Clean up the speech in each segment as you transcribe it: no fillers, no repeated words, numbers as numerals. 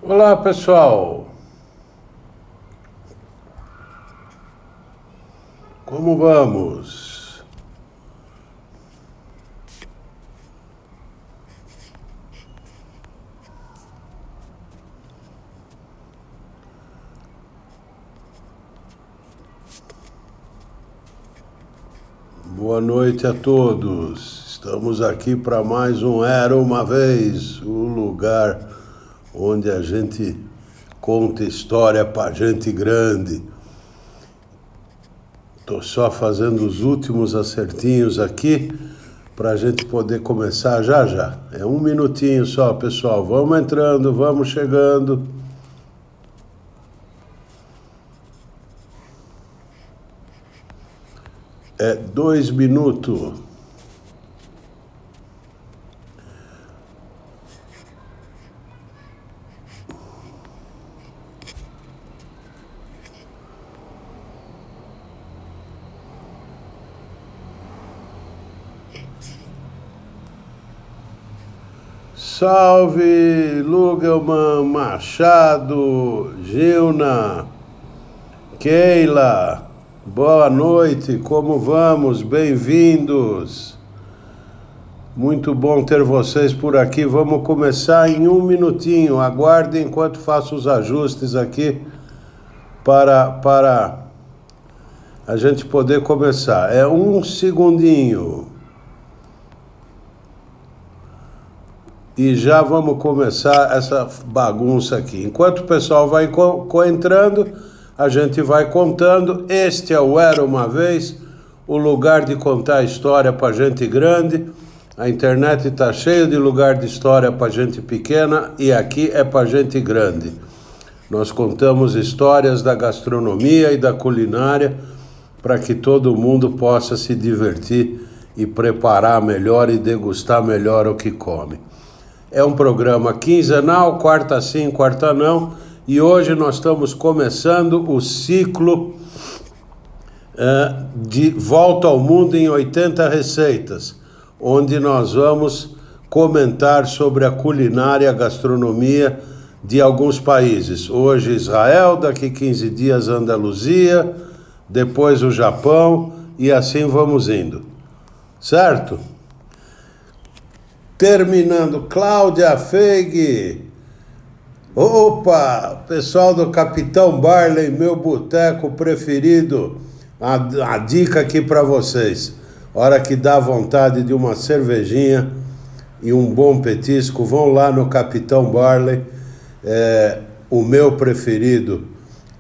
Olá, pessoal. Como vamos? Boa noite a todos. Estamos aqui para mais um Era uma Vez, o lugar onde a gente conta história para gente grande. Estou só fazendo os últimos acertinhos aqui para a gente poder começar já já. É um minutinho só, pessoal. Vamos entrando, vamos chegando. É 2 minutos. Salve, Lugelman, Machado, Gilna, Keila, boa noite, como vamos? Bem-vindos. Muito bom ter vocês por aqui. Vamos começar em um minutinho. Aguardem enquanto faço os ajustes aqui para a gente poder começar. É um segundinho. E já vamos começar essa bagunça aqui. Enquanto o pessoal vai entrando, a gente vai contando. Este é o Era uma Vez, o lugar de contar história para gente grande. A internet está cheia de lugar de história para gente pequena e aqui é para gente grande. Nós contamos histórias da gastronomia e da culinária para que todo mundo possa se divertir e preparar melhor e degustar melhor o que come. É um programa quinzenal, quarta sim, quarta não, e hoje nós estamos começando o ciclo de Volta ao Mundo em 80 receitas, onde nós vamos comentar sobre a culinária e a gastronomia de alguns países. Hoje Israel, daqui 15 dias Andaluzia, depois o Japão, e assim vamos indo. Certo? Terminando, Cláudia Feig. Opa, pessoal do Capitão Barley, meu boteco preferido. A dica aqui para vocês. Hora que dá vontade de uma cervejinha e um bom petisco, vão lá no Capitão Barley. O meu preferido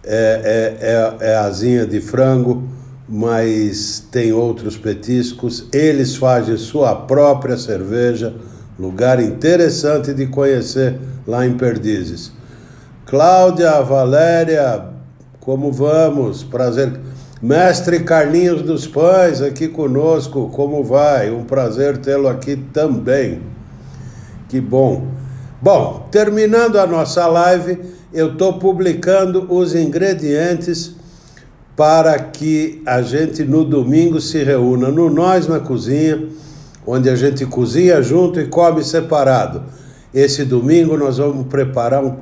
é a asinha de frango, mas tem outros petiscos. Eles fazem sua própria cerveja, lugar interessante de conhecer lá em Perdizes. Cláudia, Valéria, como vamos? Prazer. Mestre Carlinhos dos Pães aqui conosco, como vai? Um prazer tê-lo aqui também. Que bom. Bom, terminando a nossa live, eu estou publicando os ingredientes para que a gente no domingo se reúna no Nós na Cozinha, onde a gente cozinha junto e come separado. Esse domingo nós vamos preparar uma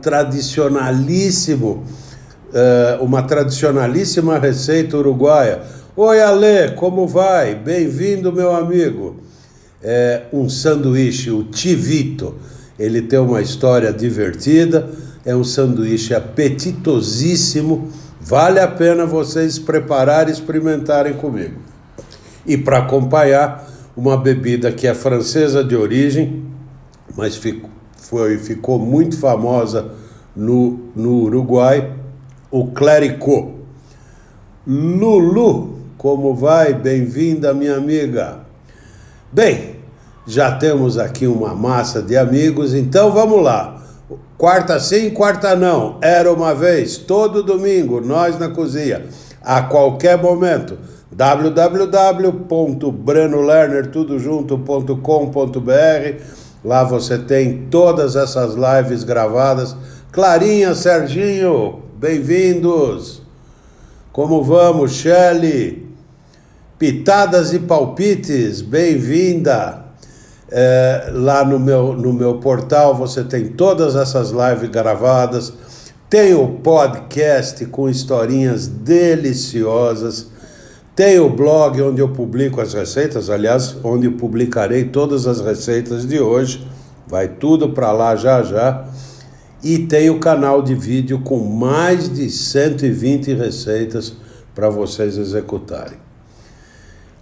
tradicionalíssima receita uruguaia. Oi, Ale, como vai? Bem-vindo, meu amigo. Um sanduíche, o Tivito. Ele tem uma história divertida, é um sanduíche apetitosíssimo. Vale a pena vocês prepararem e experimentarem comigo. E para acompanhar, uma bebida que é francesa de origem, mas ficou muito famosa no Uruguai, o Clericot. Lulu, como vai? Bem-vinda, minha amiga. Bem, já temos aqui uma massa de amigos, então vamos lá. Quarta sim, quarta não. Era uma Vez, todo domingo, Nós na Cozinha, a qualquer momento. www.brenolerner.com.br. Lá você tem todas essas lives gravadas. Clarinha, Serginho, bem-vindos. Como vamos, Shelley? Pitadas e palpites, bem-vinda. Lá no meu portal você tem todas essas lives gravadas, tem o podcast com historinhas deliciosas, tem o blog onde eu publico as receitas, aliás, onde eu publicarei todas as receitas de hoje, vai tudo para lá já. E tem o canal de vídeo com mais de 120 receitas para vocês executarem.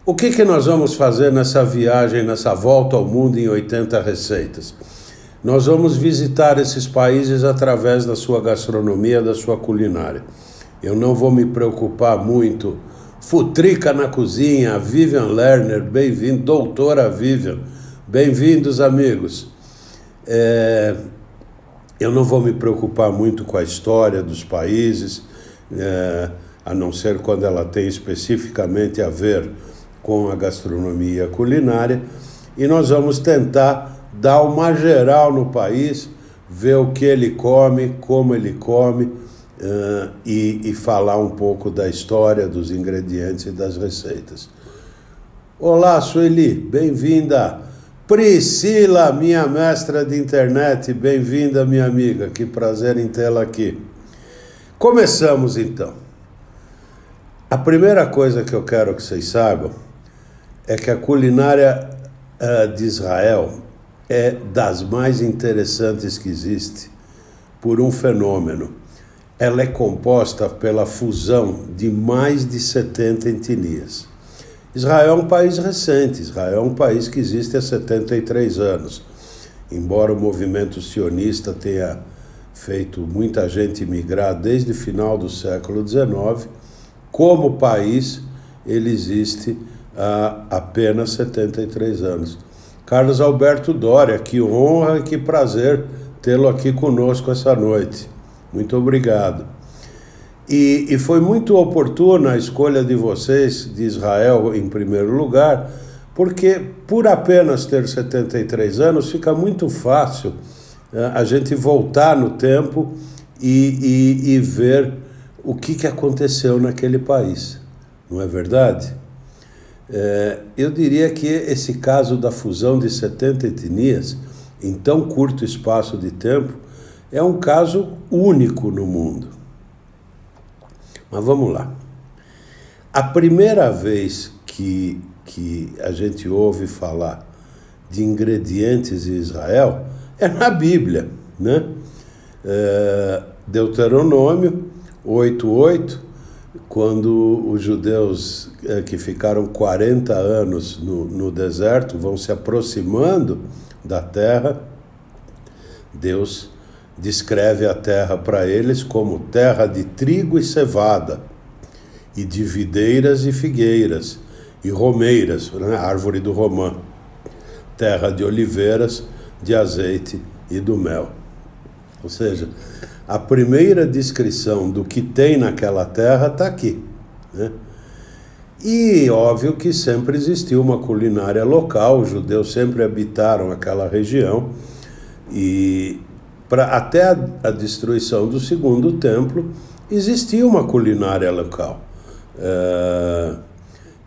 O que nós vamos fazer nessa viagem, nessa volta ao mundo em 80 receitas? Nós vamos visitar esses países através da sua gastronomia, da sua culinária. Eu não vou me preocupar muito. Futrica na cozinha, Vivian Lerner, bem-vindo, doutora Vivian, bem-vindos amigos. Eu não vou me preocupar muito com a história dos países, a não ser quando ela tem especificamente a ver com a gastronomia e a culinária, e nós vamos tentar dar uma geral no país, ver o que ele come, como ele come, e falar um pouco da história, dos ingredientes e das receitas. Olá, Sueli, bem-vinda. Priscila, minha mestra de internet, bem-vinda, minha amiga, que prazer em tê-la aqui. Começamos então. A primeira coisa que eu quero que vocês saibam é que a culinária de Israel é das mais interessantes que existe por um fenômeno. Ela é composta pela fusão de mais de 70 etnias. Israel é um país recente, Israel é um país que existe há 73 anos. Embora o movimento sionista tenha feito muita gente migrar desde o final do século XIX, como país ele existe há apenas 73 anos. Carlos Alberto Doria, que honra e que prazer tê-lo aqui conosco essa noite. Muito obrigado. E foi muito oportuna a escolha de vocês, de Israel, em primeiro lugar, porque por apenas ter 73 anos, fica muito fácil a gente voltar no tempo e ver o que aconteceu naquele país. Não é verdade? Eu diria que esse caso da fusão de 70 etnias, em tão curto espaço de tempo, é um caso único no mundo. Mas vamos lá. A primeira vez que a gente ouve falar de ingredientes em Israel é na Bíblia, né? Deuteronômio 8:8, quando os judeus que ficaram 40 anos no deserto vão se aproximando da terra, Deus descreve a terra para eles como terra de trigo e cevada, e de videiras e figueiras, e romeiras, né? Árvore do romã, terra de oliveiras, de azeite e do mel. Ou seja, a primeira descrição do que tem naquela terra está aqui, né? E óbvio que sempre existiu uma culinária local, os judeus sempre habitaram aquela região, e até a destruição do segundo templo, existia uma culinária local.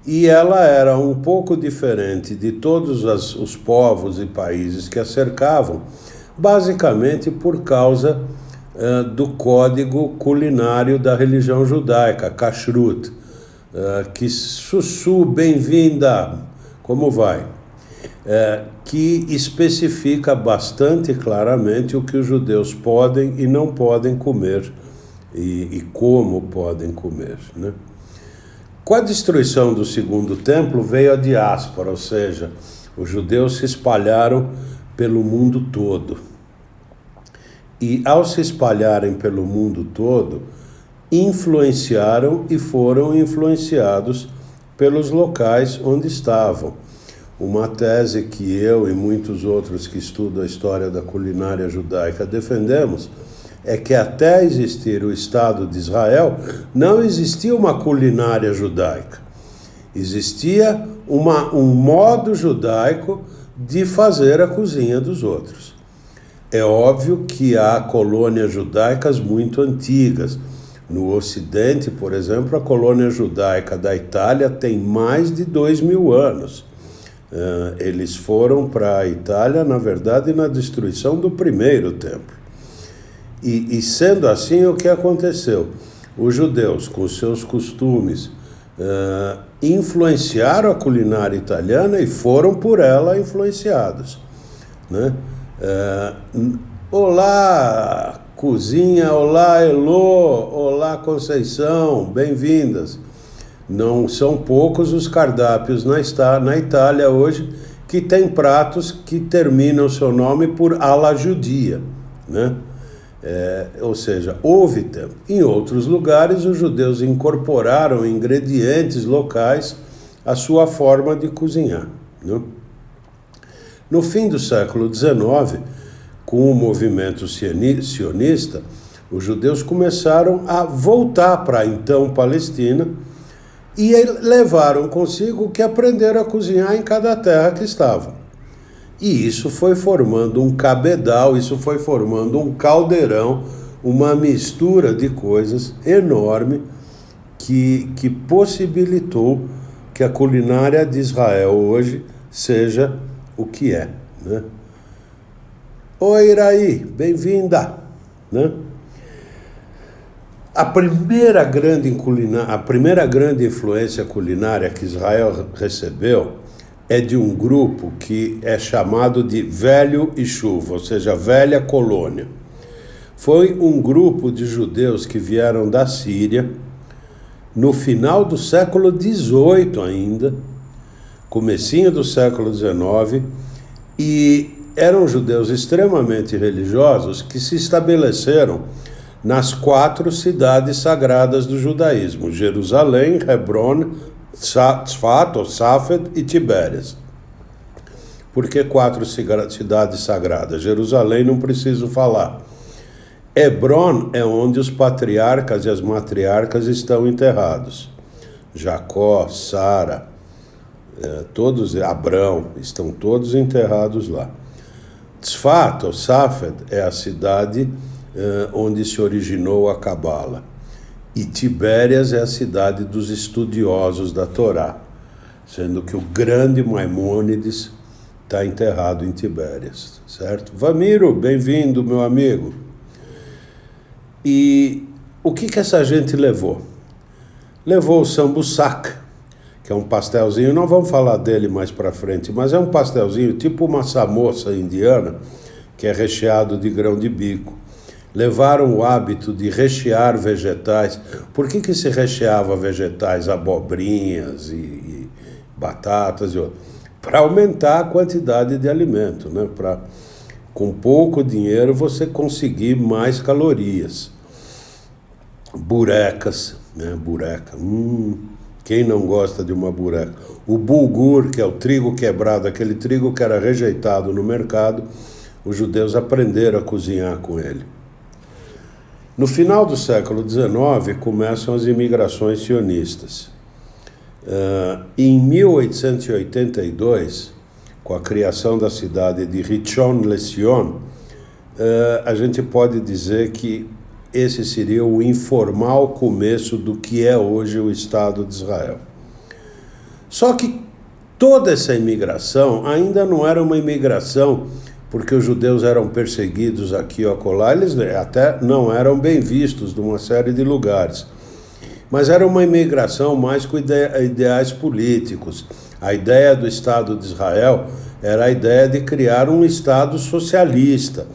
E ela era um pouco diferente de todos os povos e países que a cercavam, basicamente por causa do código culinário da religião judaica, Kashrut. Que Sussu, bem-vinda, como vai? Que especifica bastante claramente o que os judeus podem e não podem comer e como podem comer, né? Com a destruição do segundo templo veio a diáspora, ou seja, os judeus se espalharam pelo mundo todo. E ao se espalharem pelo mundo todo, influenciaram e foram influenciados pelos locais onde estavam. Uma tese que eu e muitos outros que estudam a história da culinária judaica defendemos é que até existir o Estado de Israel, não existia uma culinária judaica. Existia um modo judaico de fazer a cozinha dos outros. É óbvio que há colônias judaicas muito antigas. No Ocidente, por exemplo, a colônia judaica da Itália tem mais de 2000 anos. Eles foram para a Itália, na verdade, na destruição do primeiro templo. E sendo assim, o que aconteceu? Os judeus, com seus costumes, influenciaram a culinária italiana e foram por ela influenciados, né? Olá, cozinha, olá, Elô, olá, Conceição, bem-vindas. Não são poucos os cardápios na Itália hoje que tem pratos que terminam seu nome por ala judia, né? Ou seja, houve tempo. Em outros lugares, os judeus incorporaram ingredientes locais à sua forma de cozinhar, né? No fim do século XIX, com o movimento sionista, os judeus começaram a voltar para a então Palestina e levaram consigo o que aprenderam a cozinhar em cada terra que estavam. E isso foi formando um cabedal, isso foi formando um caldeirão, uma mistura de coisas enorme que possibilitou que a culinária de Israel hoje seja o que é, né? Oi, Iraí, bem-vinda, né? A primeira grande influência culinária que Israel recebeu é de um grupo que é chamado de Velho Ishuv, ou seja, Velha Colônia. Foi um grupo de judeus que vieram da Síria no final do século XVIII ainda, comecinho do século XIX, e eram judeus extremamente religiosos que se estabeleceram nas 4 cidades sagradas do judaísmo: Jerusalém, Hebron, Tzfat, ou Safed e Tibérias. Por que 4 cidades sagradas? Jerusalém não preciso falar. Hebron é onde os patriarcas e as matriarcas estão enterrados. Jacó, Sara, Abrão, estão todos enterrados lá. Tzfat, ou Safed, é a cidade onde se originou a Cabala. E Tibérias é a cidade dos estudiosos da Torá, sendo que o grande Maimônides está enterrado em Tibérias, certo? Vamiro, bem-vindo, meu amigo. E o que essa gente levou? Levou o sambusak, que é um pastelzinho, não vamos falar dele mais para frente, mas é um pastelzinho tipo uma samosa indiana, que é recheado de grão de bico. Levaram o hábito de rechear vegetais. Por que se recheava vegetais, abobrinhas e batatas? Para aumentar a quantidade de alimento, né? Para, com pouco dinheiro, você conseguir mais calorias. Burecas, né? Bureca. Quem não gosta de uma bureca? O bulgur, que é o trigo quebrado, aquele trigo que era rejeitado no mercado, os judeus aprenderam a cozinhar com ele. No final do século XIX, começam as imigrações sionistas. Em 1882, com a criação da cidade de Rishon LeZion, a gente pode dizer que esse seria o informal começo do que é hoje o Estado de Israel. Só que toda essa imigração ainda não era uma imigração porque os judeus eram perseguidos aqui ou acolá, eles até não eram bem vistos numa série de lugares. Mas era uma imigração mais com ideais políticos. A ideia do Estado de Israel era a ideia de criar um Estado socialista.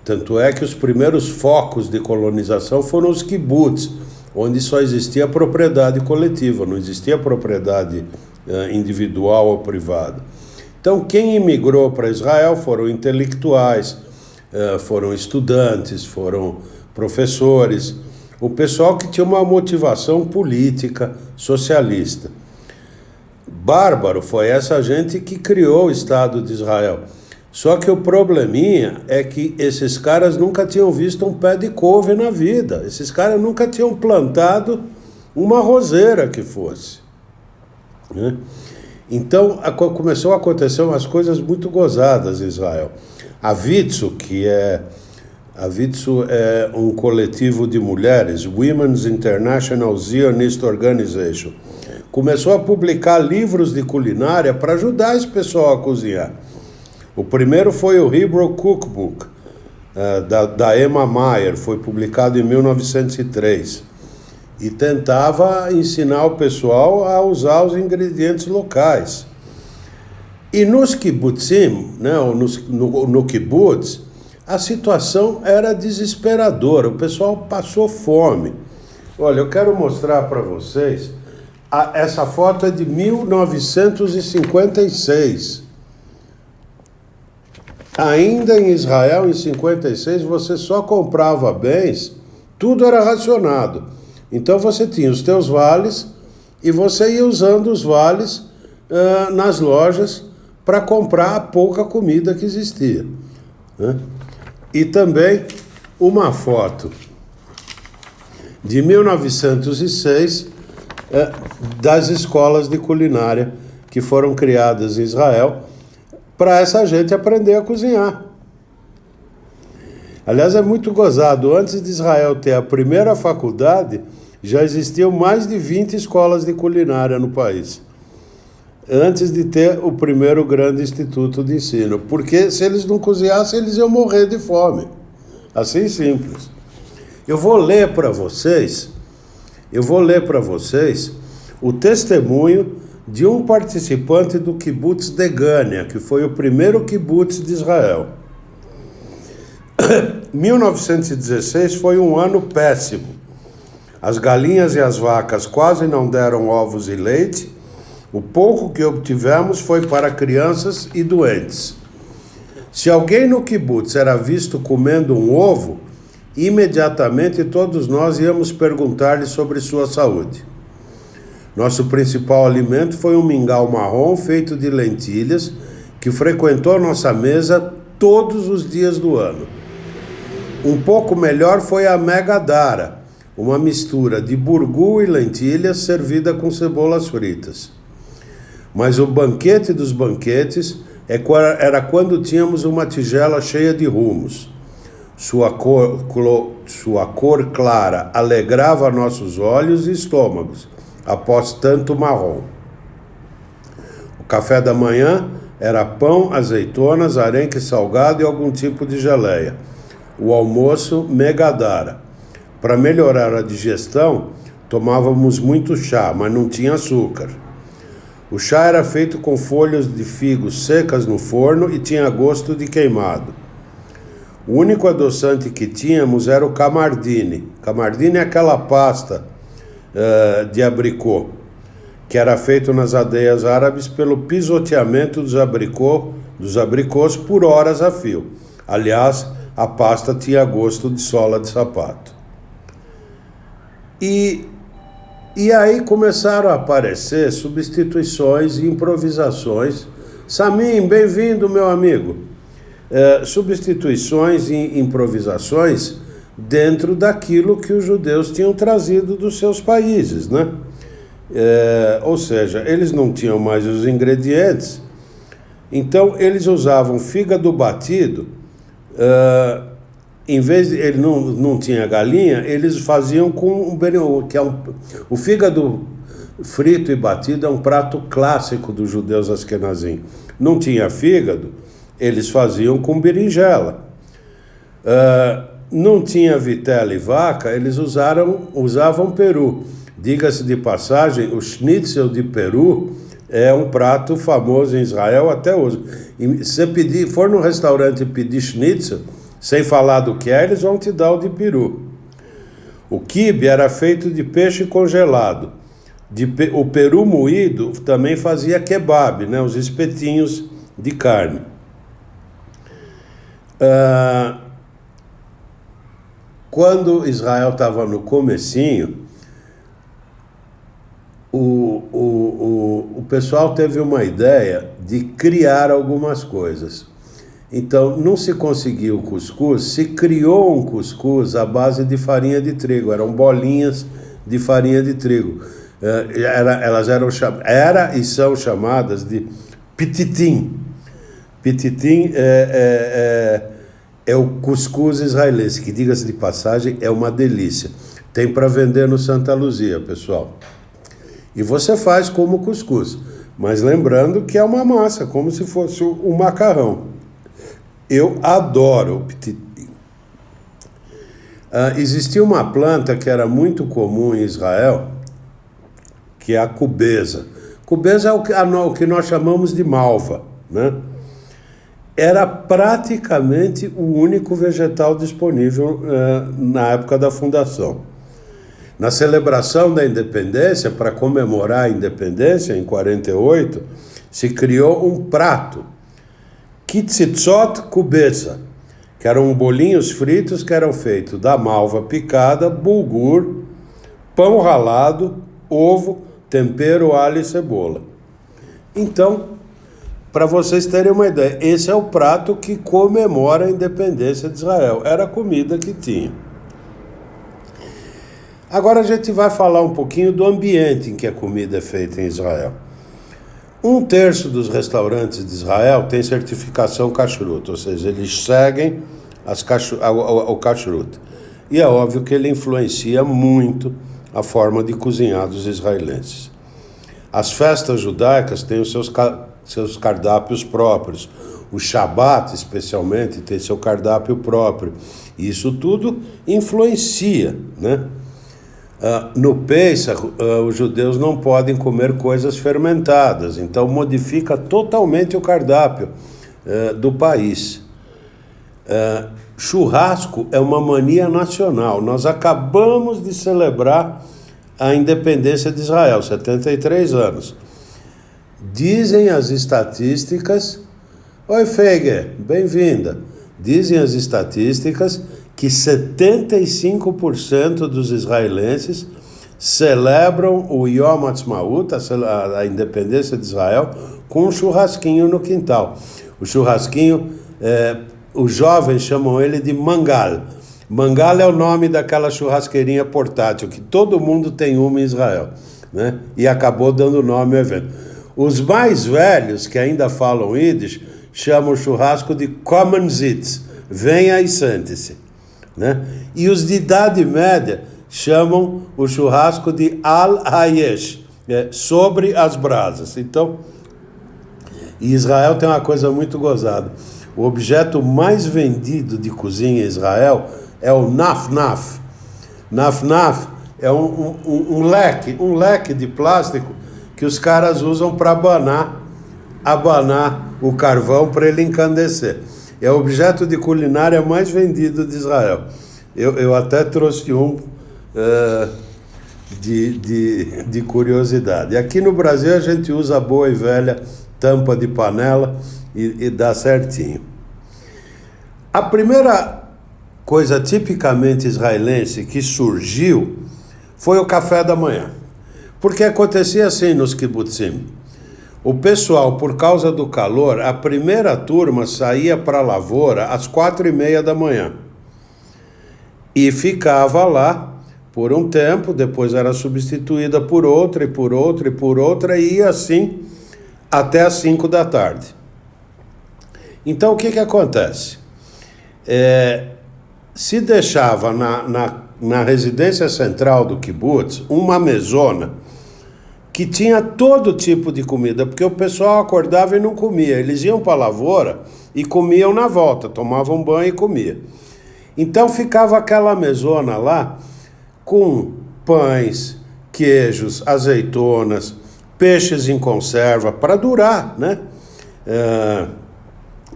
Tanto é que os primeiros focos de colonização foram os kibbutz, onde só existia propriedade coletiva, não existia propriedade individual ou privada. Então, quem imigrou para Israel foram intelectuais, foram estudantes, foram professores, o pessoal que tinha uma motivação política socialista. Bárbaro foi essa gente que criou o Estado de Israel. Só que o probleminha é que esses caras nunca tinham visto um pé de couve na vida. Esses caras nunca tinham plantado uma roseira que fosse, né? Então, começou a acontecer umas coisas muito gozadas em Israel. A Vitsu é um coletivo de mulheres, Women's International Zionist Organization, começou a publicar livros de culinária para ajudar esse pessoal a cozinhar. O primeiro foi o Hebrew Cookbook, da Emma Meyer, foi publicado em 1903. E tentava ensinar o pessoal a usar os ingredientes locais. E nos kibbutzim, né, no kibbutz, a situação era desesperadora, o pessoal passou fome. Olha, eu quero mostrar para vocês, essa foto é de 1956. Ainda em Israel, em 56, você só comprava bens, tudo era racionado. Então você tinha os teus vales e você ia usando os vales nas lojas para comprar a pouca comida que existia, né? E também uma foto de 1906 das escolas de culinária que foram criadas em Israel para essa gente aprender a cozinhar. Aliás, é muito gozado. Antes de Israel ter a primeira faculdade, já existiam mais de 20 escolas de culinária no país. Antes de ter o primeiro grande instituto de ensino. Porque se eles não cozinhassem, eles iam morrer de fome. Assim simples. Eu vou ler para vocês o testemunho de um participante do kibbutz de Gânia, que foi o primeiro kibbutz de Israel. 1916 foi um ano péssimo. As galinhas e as vacas quase não deram ovos e leite. O pouco que obtivemos foi para crianças e doentes. Se alguém no kibbutz era visto comendo um ovo, imediatamente todos nós íamos perguntar-lhe sobre sua saúde. Nosso principal alimento foi um mingau marrom feito de lentilhas, que frequentou nossa mesa todos os dias do ano. Um pouco melhor foi a megadara, uma mistura de burgu e lentilhas servida com cebolas fritas. Mas o banquete dos banquetes era quando tínhamos uma tigela cheia de rumos. Sua cor clara alegrava nossos olhos e estômagos, após tanto marrom. O café da manhã era pão, azeitonas, arenque salgado e algum tipo de geleia. O almoço, megadara. Para melhorar a digestão, tomávamos muito chá, mas não tinha açúcar. O chá era feito com folhas de figos secas no forno e tinha gosto de queimado. O único adoçante que tínhamos era o camardine. Camardine é aquela pasta de abricô, que era feito nas aldeias árabes pelo pisoteamento dos abricôs por horas a fio. Aliás, a pasta tinha gosto de sola de sapato. E aí começaram a aparecer substituições e improvisações. Samim, bem-vindo, meu amigo. Substituições e improvisações dentro daquilo que os judeus tinham trazido dos seus países, né? Ou seja, eles não tinham mais os ingredientes, então eles usavam fígado batido. Em vez de ele não tinha galinha, eles faziam com o fígado frito e batido é um prato clássico dos judeus askenazim. Não tinha fígado, eles faziam com berinjela. Não tinha vitela e vaca, eles usavam peru. Diga-se de passagem, o schnitzel de peru é um prato famoso em Israel até hoje. E se você for no restaurante e pedir schnitzel, sem falar do que é, eles vão te dar o de peru. O quibe era feito de peixe congelado. O peru moído também fazia kebab, né, os espetinhos de carne. Quando Israel estava no comecinho, o pessoal teve uma ideia de criar algumas coisas. Então, não se conseguiu o cuscuz, se criou um cuscuz à base de farinha de trigo. Eram bolinhas de farinha de trigo. Elas era e são chamadas de pititim. Pititim é o cuscuz israelense, que, diga-se de passagem, é uma delícia. Tem para vender no Santa Luzia, pessoal. E você faz como cuscuz, mas lembrando que é uma massa, como se fosse um macarrão. Eu adoro o ptiti. Existia uma planta que era muito comum em Israel, que é a cubeza. Cubeza é o que nós chamamos de malva, né? Era praticamente o único vegetal disponível na época da fundação. Na celebração da independência, para comemorar a independência, em 48, se criou um prato, kitzitzot kubeza, que eram bolinhos fritos que eram feitos da malva picada, bulgur, pão ralado, ovo, tempero, alho e cebola. Então, para vocês terem uma ideia, esse é o prato que comemora a independência de Israel. Era a comida que tinha. Agora a gente vai falar um pouquinho do ambiente em que a comida é feita em Israel. 1/3 dos restaurantes de Israel tem certificação kashrut, ou seja, eles seguem o kashrut. E é óbvio que ele influencia muito a forma de cozinhar dos israelenses. As festas judaicas têm os seus cardápios próprios. O Shabat, especialmente, tem seu cardápio próprio. E isso tudo influencia, né? No Pesach, os judeus não podem comer coisas fermentadas, então modifica totalmente o cardápio do país. Churrasco é uma mania nacional. Nós acabamos de celebrar a independência de Israel, 73 anos. Dizem as estatísticas... Oi, Feiger, bem-vinda. Dizem as estatísticas que 75% dos israelenses celebram o Yom Ha'atzmaut, a independência de Israel, com um churrasquinho no quintal. O churrasquinho, os jovens chamam ele de mangal. Mangal é o nome daquela churrasqueirinha portátil, que todo mundo tem uma em Israel, né? E acabou dando nome ao evento. Os mais velhos, que ainda falam Yiddish, chamam o churrasco de Kommen Sitz, venha e sente-se, né? E os de idade média chamam o churrasco de Al-Hayesh, sobre as brasas. Então, em Israel tem uma coisa muito gozada. O objeto mais vendido de cozinha em Israel é o naf-naf. Naf-naf é um leque de plástico que os caras usam para abanar o carvão para ele encandecer. É o objeto de culinária mais vendido de Israel. Eu até trouxe um de curiosidade. E aqui no Brasil a gente usa a boa e velha tampa de panela e dá certinho. A primeira coisa tipicamente israelense que surgiu foi o café da manhã. Porque acontecia assim nos kibbutzim. O pessoal, por causa do calor, a primeira turma saía para a lavoura às 4:30 da manhã. E ficava lá por um tempo, depois era substituída por outra, e por outra, e por outra, e ia assim até às 5 da tarde. Então, o que acontece? Se deixava na residência central do kibbutz uma mesona que tinha todo tipo de comida, porque o pessoal acordava e não comia. Eles iam para a lavoura e comiam na volta, tomavam banho e comiam. Então ficava aquela mesona lá com pães, queijos, azeitonas, peixes em conserva, para durar, né?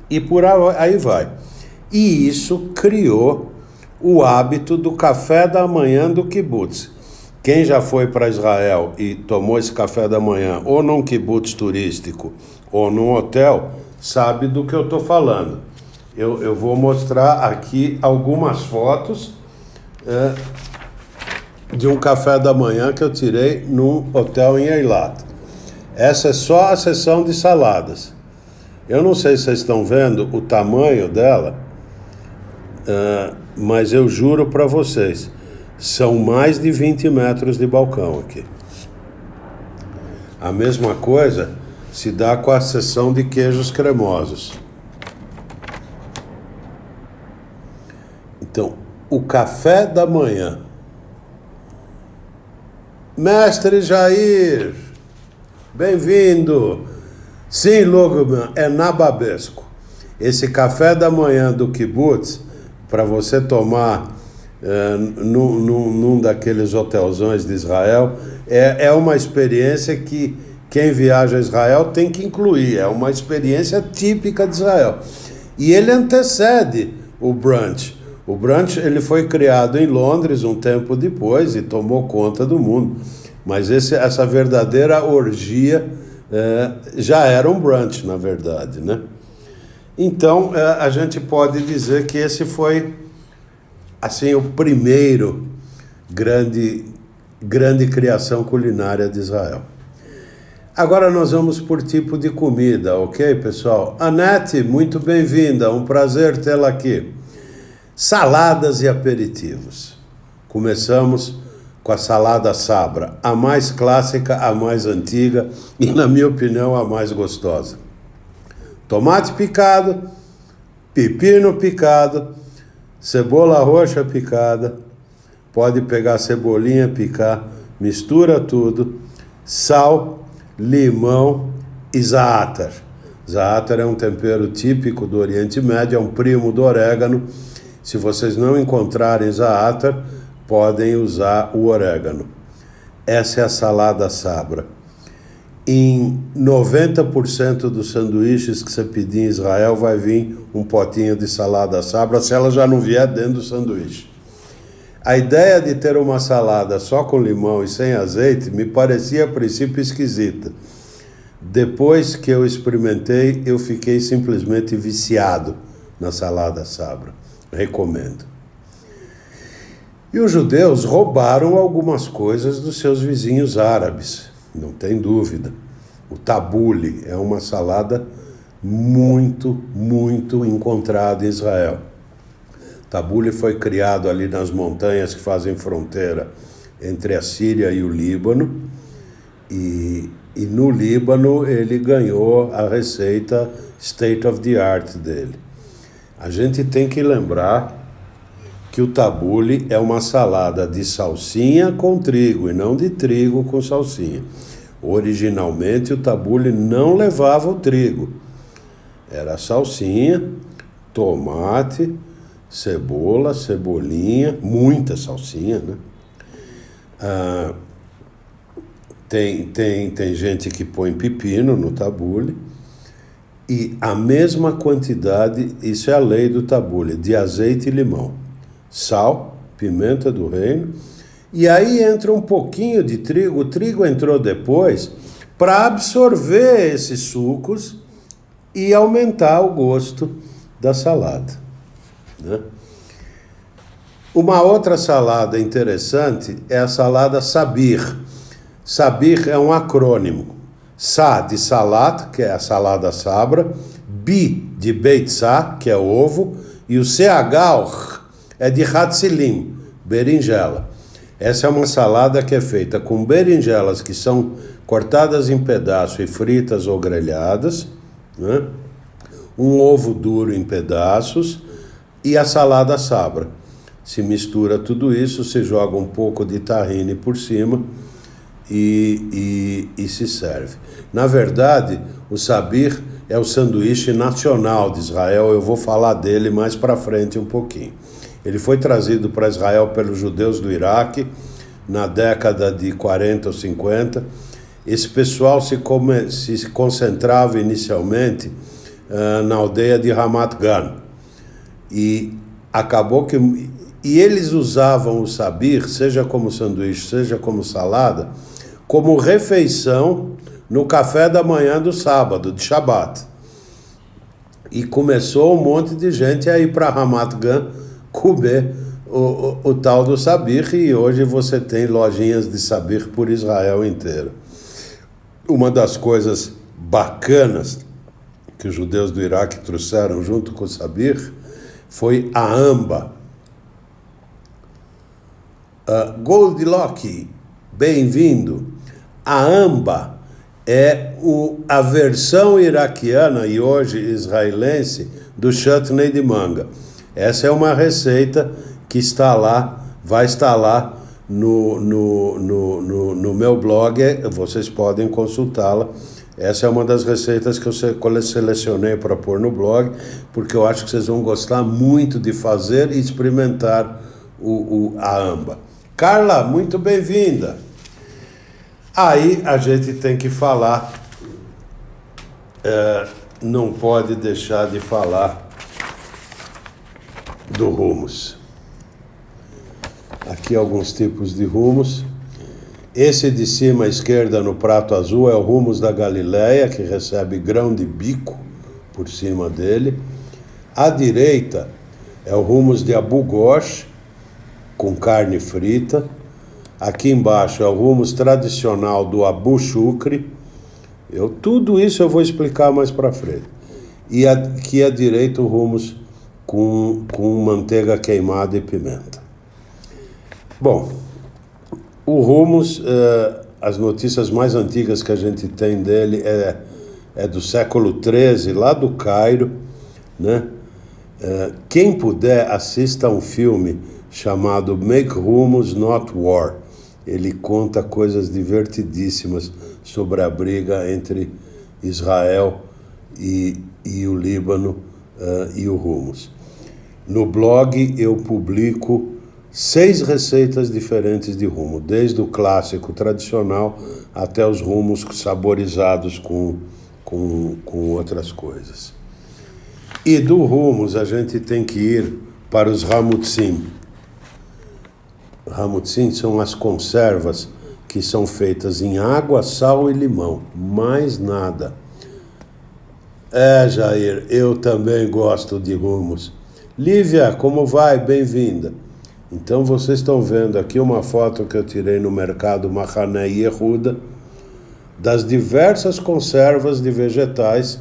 E por aí vai. E isso criou o hábito do café da manhã do kibbutz. Quem já foi para Israel e tomou esse café da manhã, ou num kibbutz turístico, ou num hotel, sabe do que eu estou falando. Eu vou mostrar aqui algumas fotos de um café da manhã que eu tirei num hotel em Eilat. Essa é só a seção de saladas. Eu não sei se vocês estão vendo o tamanho dela, mas eu juro para vocês, são mais de 20 metros de balcão aqui. A mesma coisa se dá com a seção de queijos cremosos. Então, o café da manhã Mestre Jair, bem-vindo. Sim, Lugman, é nababesco. Esse café da manhã do Kibbutz, para você tomar num daqueles hotelzões de Israel, é uma experiência que quem viaja a Israel tem que incluir. É uma experiência típica de Israel. E ele antecede o brunch. O brunch ele foi criado em Londres um tempo depois e tomou conta do mundo. Mas essa verdadeira orgia já era um brunch, na verdade, né? Então, a gente pode dizer que esse foi, assim, o primeiro grande criação culinária de Israel. Agora nós vamos por tipo de comida, ok, pessoal? Anete, muito bem-vinda, um prazer tê-la aqui. Saladas e aperitivos. Começamos com a salada sabra, a mais clássica, a mais antiga e, na minha opinião, a mais gostosa. Tomate picado, pepino picado, cebola roxa picada, pode pegar cebolinha, picar, mistura tudo, sal, limão e zaatar. Zaatar é um tempero típico do Oriente Médio, é um primo do orégano. Se vocês não encontrarem zaatar, podem usar o orégano. Essa é a salada sabra. Em 90% dos sanduíches que você pedir em Israel vai vir um potinho de salada sabra, se ela já não vier dentro do sanduíche. A ideia de ter uma salada só com limão e sem azeite me parecia a princípio esquisita. Depois que eu experimentei, eu fiquei simplesmente viciado na salada sabra. Recomendo. E os judeus roubaram algumas coisas dos seus vizinhos árabes, não tem dúvida. O tabule é uma salada muito, muito encontrada em Israel. Tabule foi criado ali nas montanhas que fazem fronteira entre a Síria e o Líbano, e no Líbano ele ganhou a receita state of the art dele. A gente tem que lembrar que o tabule é uma salada de salsinha com trigo e não de trigo com salsinha. Originalmente o tabule não levava o trigo. Era salsinha, tomate, cebola, cebolinha, muita salsinha, né? Tem gente que põe pepino no tabule. E a mesma quantidade, isso é a lei do tabule, de azeite e limão. Sal, pimenta do reino, e aí entra um pouquinho de trigo. O trigo entrou depois para absorver esses sucos e aumentar o gosto da salada, né? Uma outra salada interessante é a salada sabir. Sabir é um acrônimo. Sa de salat, que é a salada sabra, bi de beitzá, que é ovo, e o CH é de hatzilim, berinjela. Essa é uma salada que é feita com berinjelas que são cortadas em pedaços e fritas ou grelhadas, né? Um ovo duro em pedaços e a salada sabra. Se mistura tudo isso, se joga um pouco de tahine por cima e se serve. Na verdade, o sabir é o sanduíche nacional de Israel. Eu vou falar dele mais para frente um pouquinho. Ele foi trazido para Israel pelos judeus do Iraque na década de 40 ou 50. Esse pessoal se concentrava inicialmente na aldeia de Ramat Gan. E acabou que... E eles usavam o sabir, seja como sanduíche, seja como salada, como refeição no café da manhã do sábado, de Shabat. E começou um monte de gente a ir para Ramat Gan comer o tal do sabir, e hoje você tem lojinhas de sabir por Israel inteiro. Uma das coisas bacanas que os judeus do Iraque trouxeram junto com o sabir foi a amba. Goldilocks, bem-vindo. A amba é a versão iraquiana e hoje israelense do chutney de manga. Essa é uma receita que está lá, vai estar lá no meu blog, vocês podem consultá-la. Essa é uma das receitas que eu selecionei para pôr no blog, porque eu acho que vocês vão gostar muito de fazer e experimentar a amba. Carla, muito bem-vinda. Aí a gente tem que falar, não pode deixar de falar do hummus. Aqui alguns tipos de hummus. Esse de cima à esquerda no prato azul é o hummus da Galileia, que recebe grão de bico por cima dele. À direita é o hummus de Abu Ghosh, com carne frita. Aqui embaixo é o hummus tradicional do Abu Shukri. Tudo isso eu vou explicar mais para frente. E aqui à direita o hummus com manteiga queimada e pimenta. Bom, o hummus, as notícias mais antigas que a gente tem dele é do século XIII, lá do Cairo, né? Quem puder, assista a um filme chamado Make Hummus Not War. Ele conta coisas divertidíssimas sobre a briga entre Israel e o Líbano e o hummus. No blog eu publico 6 receitas diferentes de hummus, desde o clássico tradicional até os hummus saborizados com outras coisas. E do hummus a gente tem que ir para os hamutzim. Hamutzim são as conservas que são feitas em água, sal e limão, mais nada. Jair, eu também gosto de hummus. Lívia, como vai? Bem-vinda. Então vocês estão vendo aqui uma foto que eu tirei no mercado Mahané Yehuda das diversas conservas de vegetais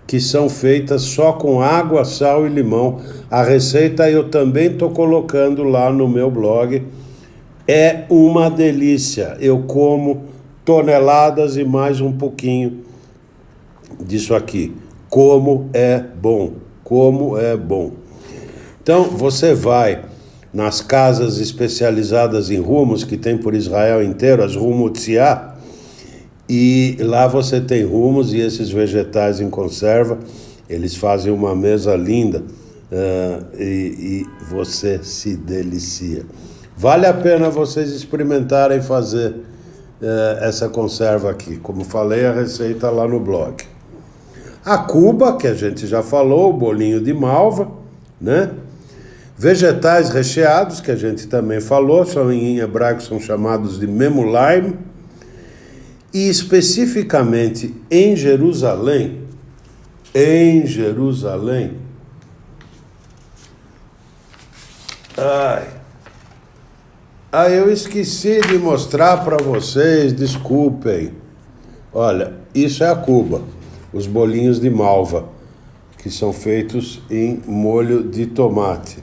que são feitas só com água, sal e limão. A receita eu também estou colocando lá no meu blog. É uma delícia. Eu como toneladas e mais um pouquinho disso aqui. Como é bom. Como é bom. Então você vai nas casas especializadas em hummus que tem por Israel inteiro, as Hummutzia, e lá você tem hummus e esses vegetais em conserva. Eles fazem uma mesa linda e você se delicia. Vale a pena vocês experimentarem fazer essa conserva aqui. Como falei, a receita lá no blog. A cuba, que a gente já falou, o bolinho de malva, né? Vegetais recheados, que a gente também falou, em hebraico são chamados de memulaim. E especificamente em Jerusalém, eu esqueci de mostrar para vocês, desculpem. Olha, isso é a cuba, os bolinhos de malva, que são feitos em molho de tomate.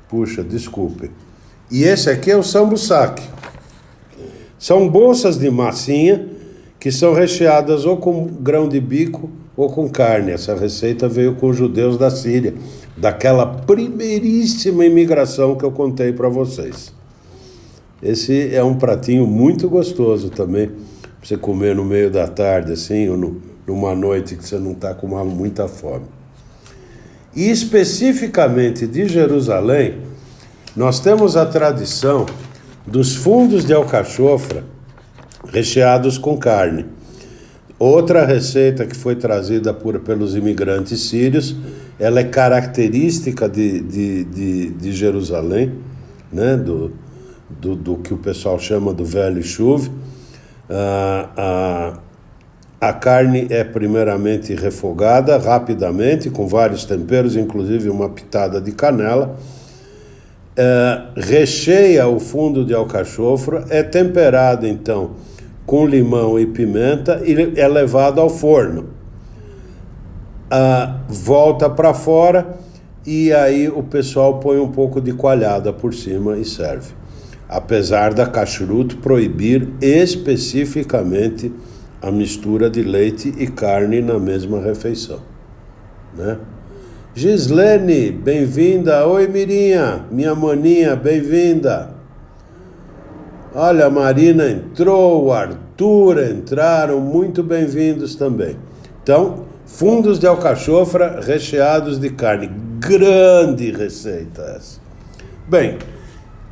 Puxa, desculpe. E esse aqui é o sambusac. São bolsas de massinha que são recheadas ou com grão de bico ou com carne. Essa receita veio com os judeus da Síria, daquela primeiríssima imigração que eu contei para vocês. Esse é um pratinho muito gostoso também, para você comer no meio da tarde, assim, ou numa noite que você não está com muita fome. E especificamente de Jerusalém, nós temos a tradição dos fundos de alcachofra recheados com carne. Outra receita que foi trazida pelos imigrantes sírios, ela é característica de Jerusalém, né? do que o pessoal chama do velho chuve. A carne é primeiramente refogada rapidamente, com vários temperos, inclusive uma pitada de canela. Recheia o fundo de alcachofra, é temperado então com limão e pimenta e é levado ao forno. Volta para fora e aí o pessoal põe um pouco de coalhada por cima e serve. Apesar da kashrut proibir especificamente a mistura de leite e carne na mesma refeição, né? Gislene, bem-vinda. Oi, Mirinha, minha maninha, bem-vinda. Olha, a Marina entrou, o Arthur entraram, muito bem-vindos também. Então, fundos de alcachofra recheados de carne. Grande receita essa. Bem,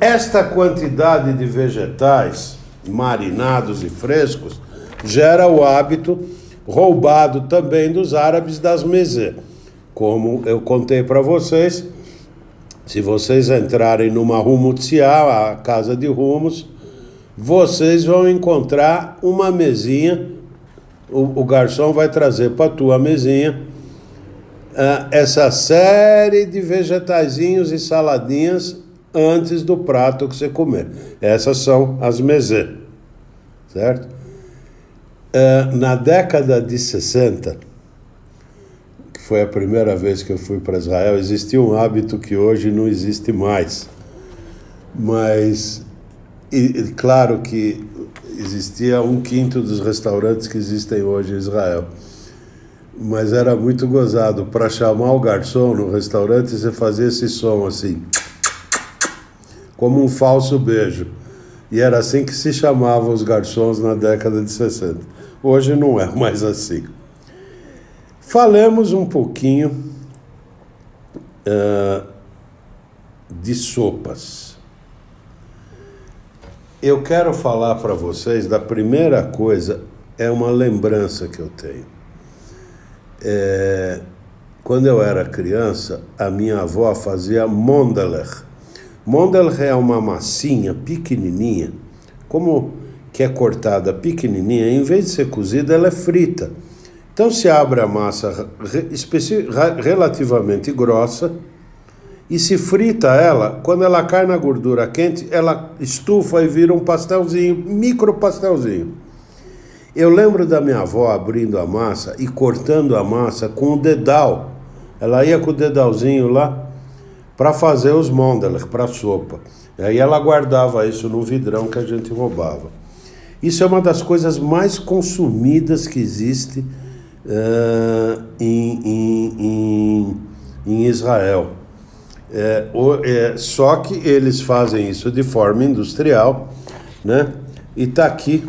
esta quantidade de vegetais marinados e frescos gera o hábito roubado também dos árabes das mezê. Como eu contei para vocês, se vocês entrarem numa Humutsiá, a casa de rumos, vocês vão encontrar uma mesinha, o garçom vai trazer para a tua mesinha essa série de vegetaizinhos e saladinhas antes do prato que você comer. Essas são as mezê, certo? Na década de 60, que foi a primeira vez que eu fui para Israel, existia um hábito que hoje não existe mais. Mas, claro que existia 1/5 dos restaurantes que existem hoje em Israel. Mas era muito gozado. Para chamar o garçom no restaurante, você fazia esse som assim, como um falso beijo. E era assim que se chamavam os garçons na década de 60. Hoje não é mais assim. Falemos um pouquinho de sopas. Eu quero falar para vocês da primeira coisa, é uma lembrança que eu tenho. Quando eu era criança, a minha avó fazia mondeler. Mondeler é uma massinha pequenininha, como que é cortada pequenininha, em vez de ser cozida, ela é frita. Então se abre a massa relativamente grossa e se frita ela. Quando ela cai na gordura quente, ela estufa e vira um pastelzinho, micro pastelzinho. Eu lembro da minha avó abrindo a massa e cortando a massa com o dedal. Ela ia com o dedalzinho lá para fazer os mondeler, para a sopa. E aí ela guardava isso no vidrão que a gente roubava. Isso é uma das coisas mais consumidas que existe em Israel. Só que eles fazem isso de forma industrial, né? E está aqui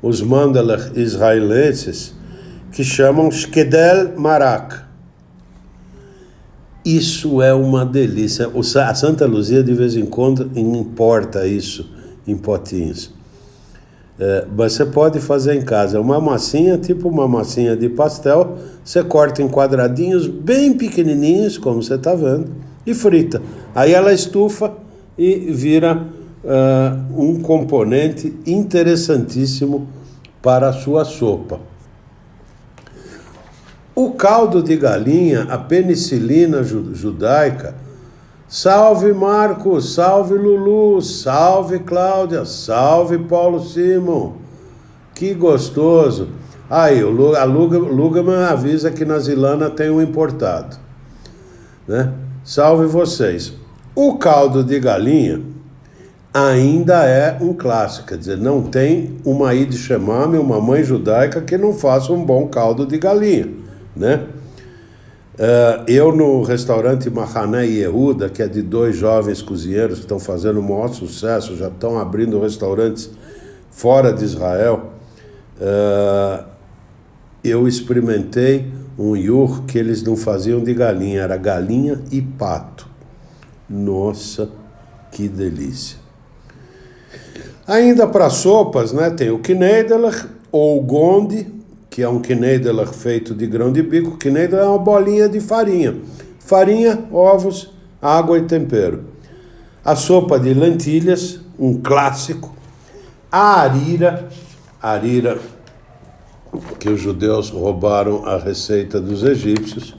os mondeler israelenses que chamam shkedel marak. Isso é uma delícia. A Santa Luzia de vez em quando importa isso em potinhos. Mas você pode fazer em casa. É uma massinha, tipo uma massinha de pastel. Você corta em quadradinhos bem pequenininhos, como você está vendo, e frita. Aí ela estufa e vira um componente interessantíssimo para a sua sopa. O caldo de galinha, a penicilina judaica. Salve Marcos, salve Lulu, salve Cláudia, salve Paulo Simon. Que gostoso. Aí, a Lugaman avisa que na Zilana tem um importado, né? Salve vocês. O caldo de galinha ainda é um clássico, quer dizer, não tem uma Yid Shemame, uma mãe judaica que não faça um bom caldo de galinha, né? Eu no restaurante Mahané Yehuda, que é de 2 jovens cozinheiros que estão fazendo o maior sucesso, já estão abrindo restaurantes fora de Israel, eu experimentei um yur que eles não faziam de galinha, era galinha e pato. Nossa, que delícia. Ainda para sopas, né, tem o kneideler ou o gondi, que é um kneideler feito de grão de bico. Kneideler é uma bolinha de farinha. Farinha, ovos, água e tempero. A sopa de lentilhas, um clássico. A arira, que os judeus roubaram a receita dos egípcios,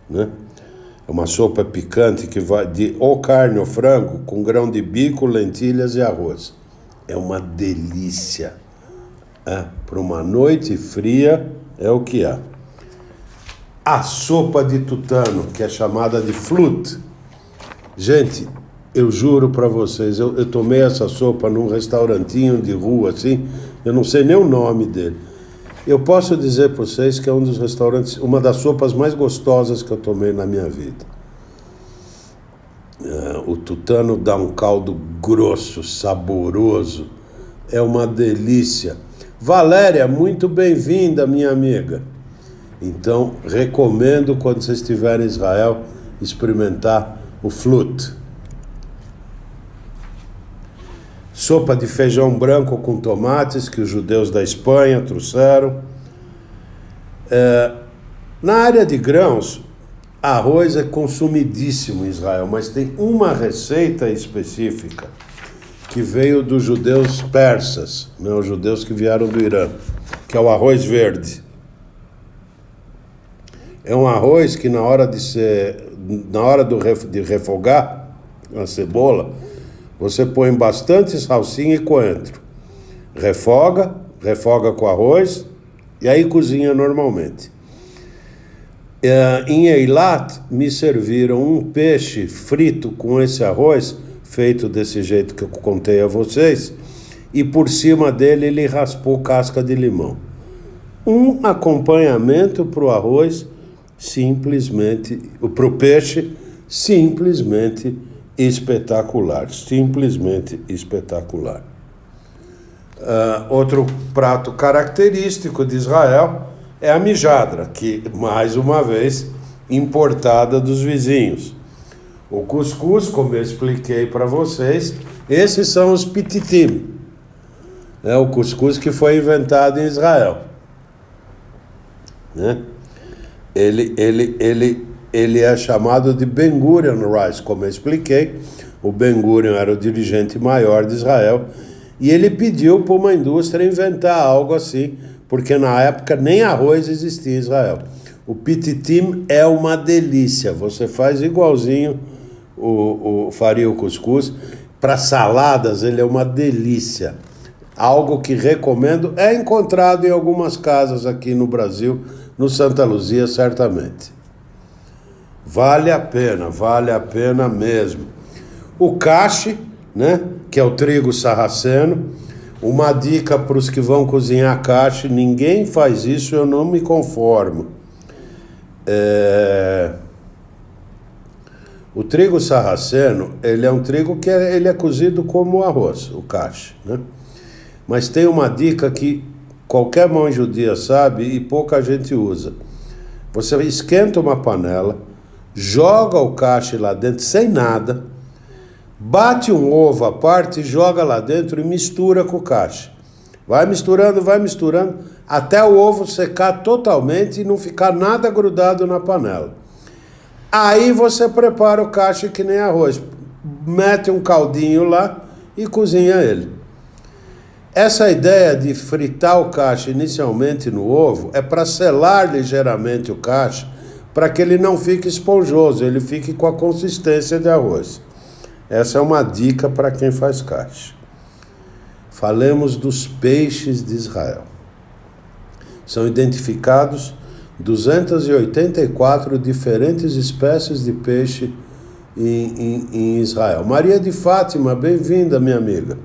né? É uma sopa picante que vai de ou carne ou frango com grão de bico, lentilhas e arroz. É uma delícia. Para uma noite fria é o que é. A sopa de tutano, que é chamada de flut. Gente, eu juro para vocês, eu tomei essa sopa num restaurantinho de rua assim, eu não sei nem o nome dele. Eu posso dizer para vocês que é um dos restaurantes, uma das sopas mais gostosas que eu tomei na minha vida. O tutano dá um caldo grosso, saboroso. É uma delícia. Valéria, muito bem-vinda, minha amiga. Então, recomendo, quando você estiver em Israel, experimentar o flut. Sopa de feijão branco com tomates, que os judeus da Espanha trouxeram. Na área de grãos, arroz é consumidíssimo em Israel, mas tem uma receita específica que veio dos judeus persas, né, os judeus que vieram do Irã, que é o arroz verde. É um arroz que na hora de refogar a cebola, você põe bastante salsinha e coentro. Refoga com arroz e aí cozinha normalmente. Em Eilat me serviram um peixe frito com esse arroz, feito desse jeito que eu contei a vocês, e por cima dele ele raspou casca de limão. Um acompanhamento para o arroz, para o peixe, simplesmente espetacular. Simplesmente espetacular. Outro prato característico de Israel é a mijadra, que, mais uma vez, importada dos vizinhos. O cuscuz, como eu expliquei para vocês, esses são os pititim. É o cuscuz que foi inventado em Israel. Né? Ele é chamado de Ben Gurion Rice, como eu expliquei. O Ben Gurion era o dirigente maior de Israel e ele pediu para uma indústria inventar algo assim, porque na época nem arroz existia em Israel. O pititim é uma delícia, você faz igualzinho faria o cuscuz. Para saladas ele é uma delícia. Algo que recomendo, é encontrado em algumas casas aqui no Brasil, no Santa Luzia, certamente. Vale a pena mesmo. O cache, né, que é o trigo sarraceno. Uma dica para os que vão cozinhar cache: ninguém faz isso, eu não me conformo. O trigo sarraceno, ele é um trigo que ele é cozido como arroz, o cache, né? Mas tem uma dica que qualquer mãe judia sabe e pouca gente usa. Você esquenta uma panela, joga o cache lá dentro sem nada, bate um ovo à parte e joga lá dentro e mistura com o cache. Vai misturando, até o ovo secar totalmente e não ficar nada grudado na panela. Aí você prepara o cache que nem arroz. Mete um caldinho lá e cozinha ele. Essa ideia de fritar o cache inicialmente no ovo é para selar ligeiramente o cache, para que ele não fique esponjoso, ele fique com a consistência de arroz. Essa é uma dica para quem faz cache. Falemos dos peixes de Israel. São identificados 284 diferentes espécies de peixe em Israel. Maria de Fátima, bem-vinda, minha amiga.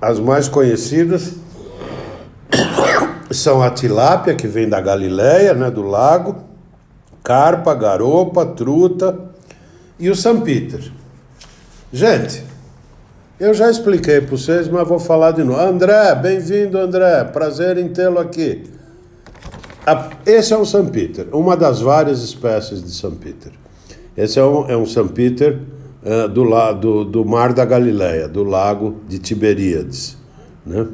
As mais conhecidas são a tilápia, que vem da Galileia, né, do lago, carpa, garopa, truta e o São Peter. Gente, eu já expliquei para vocês, mas vou falar de novo. André, bem-vindo, André. Prazer em tê-lo aqui. Esse é um São Peter, uma das várias espécies de São Peter. Esse é um São Peter do Mar da Galileia, do lago de Tiberíades, né?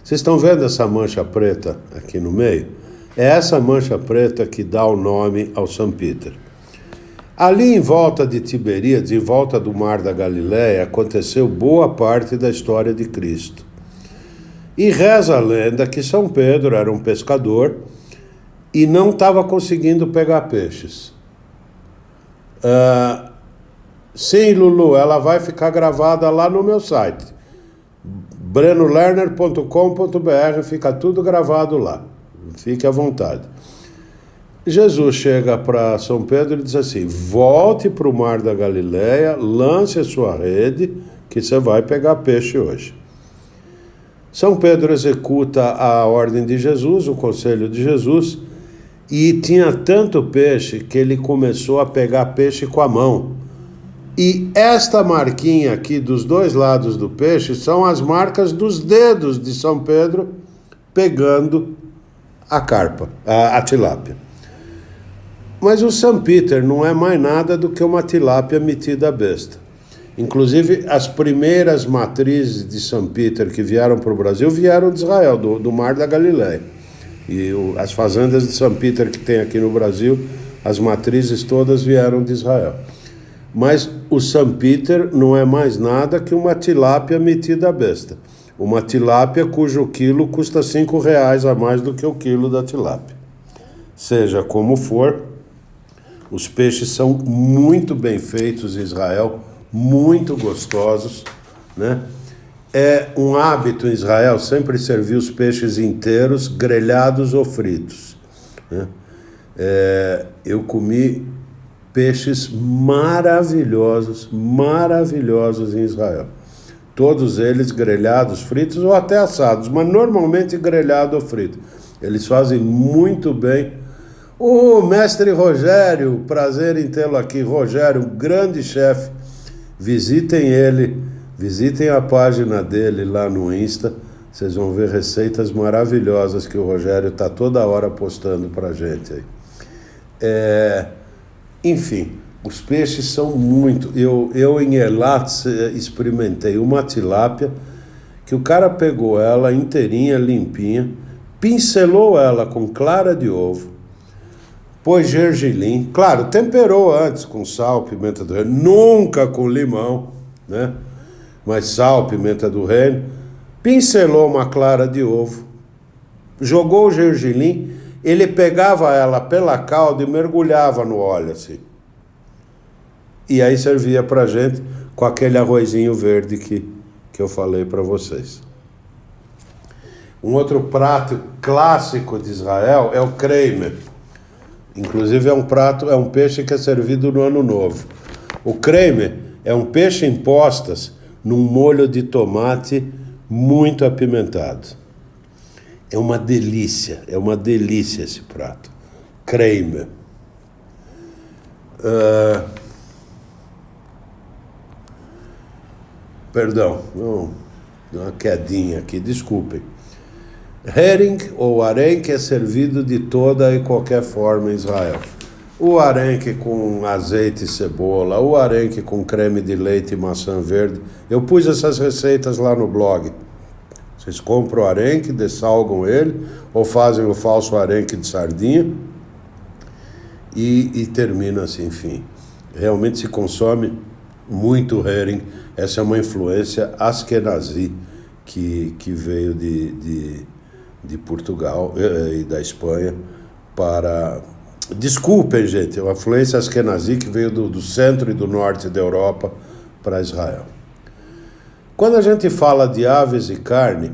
Vocês estão vendo essa mancha preta aqui no meio? É essa mancha preta que dá o nome ao São Peter. Ali em volta de Tiberíades, em volta do Mar da Galileia, aconteceu boa parte da história de Cristo. E reza a lenda que São Pedro era um pescador e não estava conseguindo pegar peixes. Sim, Lulu, ela vai ficar gravada lá no meu site, brenolerner.com.br, fica tudo gravado lá, fique à vontade. Jesus chega para São Pedro e diz assim: volte para o Mar da Galileia, lance a sua rede, que você vai pegar peixe hoje. São Pedro executa a ordem de Jesus, o conselho de Jesus, e tinha tanto peixe que ele começou a pegar peixe com a mão. E esta marquinha aqui dos dois lados do peixe são as marcas dos dedos de São Pedro pegando a carpa, a tilápia. Mas o São Peter não é mais nada do que uma tilápia metida besta. Inclusive, as primeiras matrizes de São Peter que vieram para o Brasil vieram de Israel, do Mar da Galileia. E as fazendas de São Peter que tem aqui no Brasil, as matrizes todas vieram de Israel. Mas o São Peter não é mais nada que uma tilápia metida besta. Uma tilápia cujo quilo custa R$5 a mais do que o quilo da tilápia. Seja como for, os peixes são muito bem feitos em Israel, muito gostosos, né? É um hábito em Israel sempre servir os peixes inteiros, grelhados ou fritos, né? Eu comi peixes maravilhosos em Israel. Todos eles grelhados, fritos ou até assados, mas normalmente grelhado ou frito. Eles fazem muito bem. O mestre Rogério, prazer em tê-lo aqui. Rogério, um grande chefe. Visitem ele, visitem a página dele lá no Insta. Vocês vão ver receitas maravilhosas que o Rogério está toda hora postando pra gente aí. Enfim, os peixes são muito... Eu em Eilat experimentei uma tilápia que o cara pegou ela inteirinha, limpinha, pincelou ela com clara de ovo, pôs gergelim, claro, temperou antes com sal, pimenta do reino, nunca com limão, né? Mas sal, pimenta do reino, pincelou uma clara de ovo, jogou o gergelim, ele pegava ela pela cauda e mergulhava no óleo assim. E aí servia pra gente com aquele arrozinho verde que eu falei para vocês. Um outro prato clássico de Israel é o Kramer. Inclusive é um peixe que é servido no Ano Novo. O Kramer é um peixe em postas num molho de tomate muito apimentado. É uma delícia esse prato. Kramer. Perdão, uma quedinha aqui, desculpem. Hering ou arenque é servido de toda e qualquer forma em Israel. O arenque com azeite e cebola, o arenque com creme de leite e maçã verde. Eu pus essas receitas lá no blog. Vocês compram o arenque, dessalgam ele, ou fazem o falso arenque de sardinha e termina assim, enfim. Realmente se consome muito hering. Essa é uma influência askenazi que veio de Portugal e da Espanha para... Desculpem, gente, uma influência askenazi que veio do centro e do norte da Europa para Israel. Quando a gente fala de aves e carne,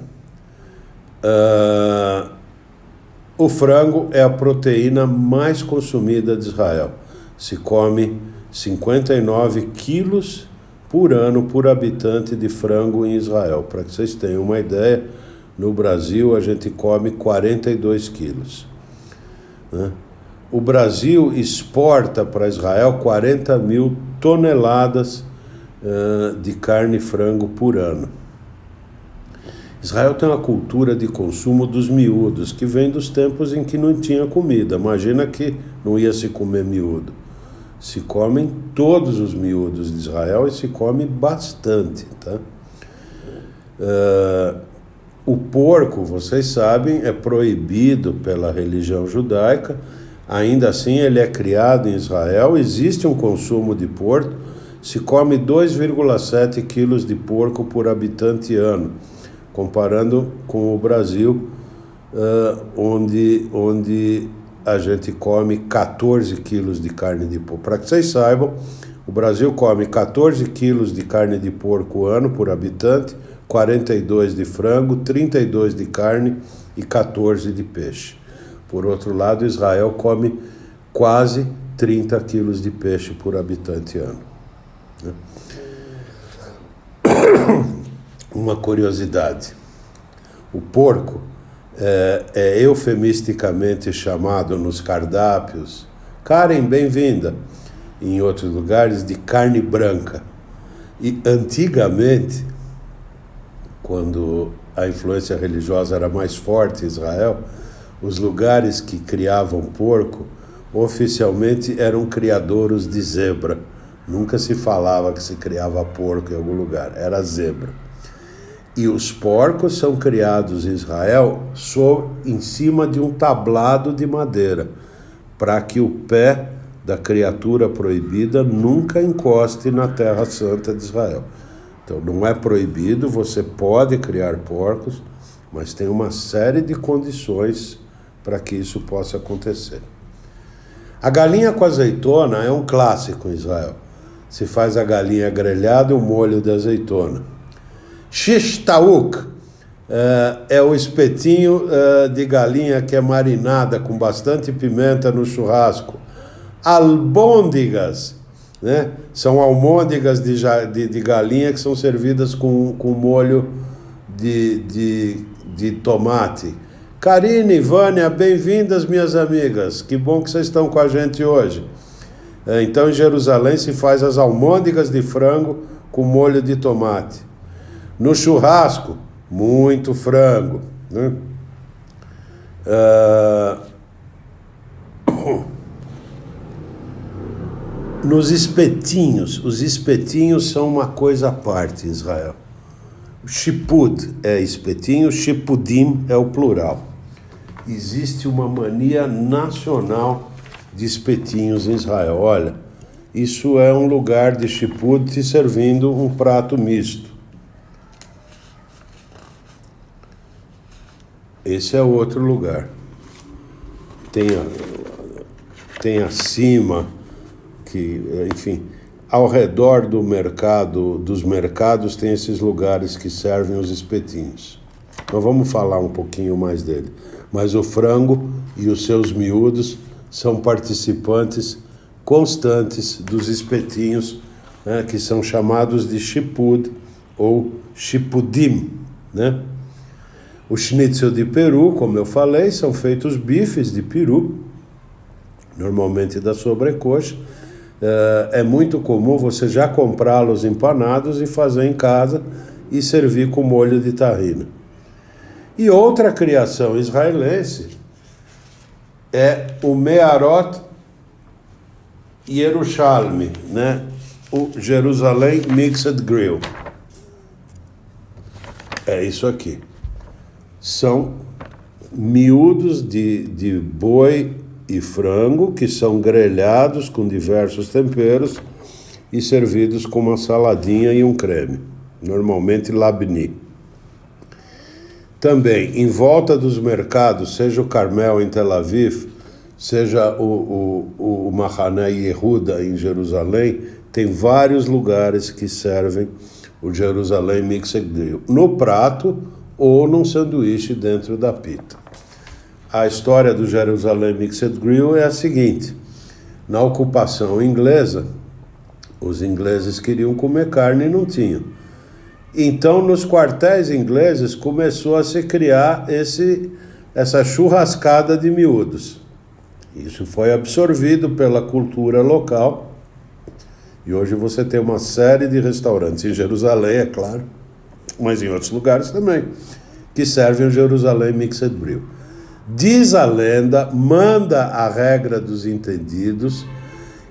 o frango é a proteína mais consumida de Israel. Se come 59 quilos por ano por habitante de frango em Israel. Para que vocês tenham uma ideia, no Brasil a gente come 42 quilos. Né? O Brasil exporta para Israel 40 mil toneladas de carne e frango por ano. Israel tem uma cultura de consumo dos miúdos, que vem dos tempos em que não tinha comida. Imagina que não ia se comer miúdo. Se comem todos os miúdos de Israel e se come bastante, tá? O porco, vocês sabem, é proibido pela religião judaica. Ainda assim, ele é criado em Israel. Existe um consumo de porco. Se come 2,7 quilos de porco por habitante ano, comparando com o Brasil, onde a gente come 14 quilos de carne de porco. Para que vocês saibam, o Brasil come 14 quilos de carne de porco ano por habitante, 42 de frango, 32 de carne e 14 de peixe. Por outro lado, Israel come quase 30 quilos de peixe por habitante ano. Uma curiosidade: o porco é eufemisticamente chamado nos cardápios, Karen, bem-vinda, em outros lugares, de carne branca. E antigamente, quando a influência religiosa era mais forte em Israel, os lugares que criavam porco oficialmente eram criadouros de zebra. Nunca se falava que se criava porco em algum lugar, era zebra. E os porcos são criados em Israel em cima de um tablado de madeira, para que o pé da criatura proibida nunca encoste na terra santa de Israel. Então não é proibido, você pode criar porcos, mas tem uma série de condições para que isso possa acontecer. A galinha com azeitona é um clássico em Israel. Se faz a galinha grelhada e o molho de azeitona. Shish tauk é o espetinho de galinha que é marinada com bastante pimenta no churrasco. Albôndigas, né? São almôndegas de galinha que são servidas com molho de tomate. Karine, Vânia, bem-vindas, minhas amigas. Que bom que vocês estão com a gente hoje. Então, em Jerusalém se faz as almôndegas de frango com molho de tomate. No churrasco, muito frango, né? Nos espetinhos, os espetinhos são uma coisa à parte em Israel. Shipud é espetinho, shipudim é o plural. Existe uma mania nacional de espetinhos em Israel. Olha, isso é um lugar de shipud te servindo um prato misto. Esse é outro lugar. Tem acima, que, enfim, ao redor dos mercados tem esses lugares que servem os espetinhos. Nós vamos falar um pouquinho mais dele. Mas o frango e os seus miúdos são participantes constantes dos espetinhos, né, que são chamados de shipud ou shipudim, né? O schnitzel de peru, como eu falei, são feitos bifes de peru, normalmente da sobrecoxa. É muito comum você já comprá-los empanados e fazer em casa e servir com molho de tahina. E outra criação israelense é o Me'arot Yerushalmi, né? O Jerusalém Mixed Grill. É isso aqui. São miúdos de boi e frango que são grelhados com diversos temperos e servidos com uma saladinha e um creme, normalmente labni. Também, em volta dos mercados, seja o Carmel em Tel Aviv, seja o Mahané Yehuda em Jerusalém, tem vários lugares que servem o Jerusalém Mixed Grill, no prato ou num sanduíche dentro da pita. A história do Jerusalém Mixed Grill é a seguinte: na ocupação inglesa, os ingleses queriam comer carne e não tinham. Então, nos quartéis ingleses, começou a se criar essa churrascada de miúdos. Isso foi absorvido pela cultura local e hoje você tem uma série de restaurantes em Jerusalém, é claro, mas em outros lugares também, que servem o Jerusalém Mixed Grill. Diz a lenda, manda a regra dos entendidos,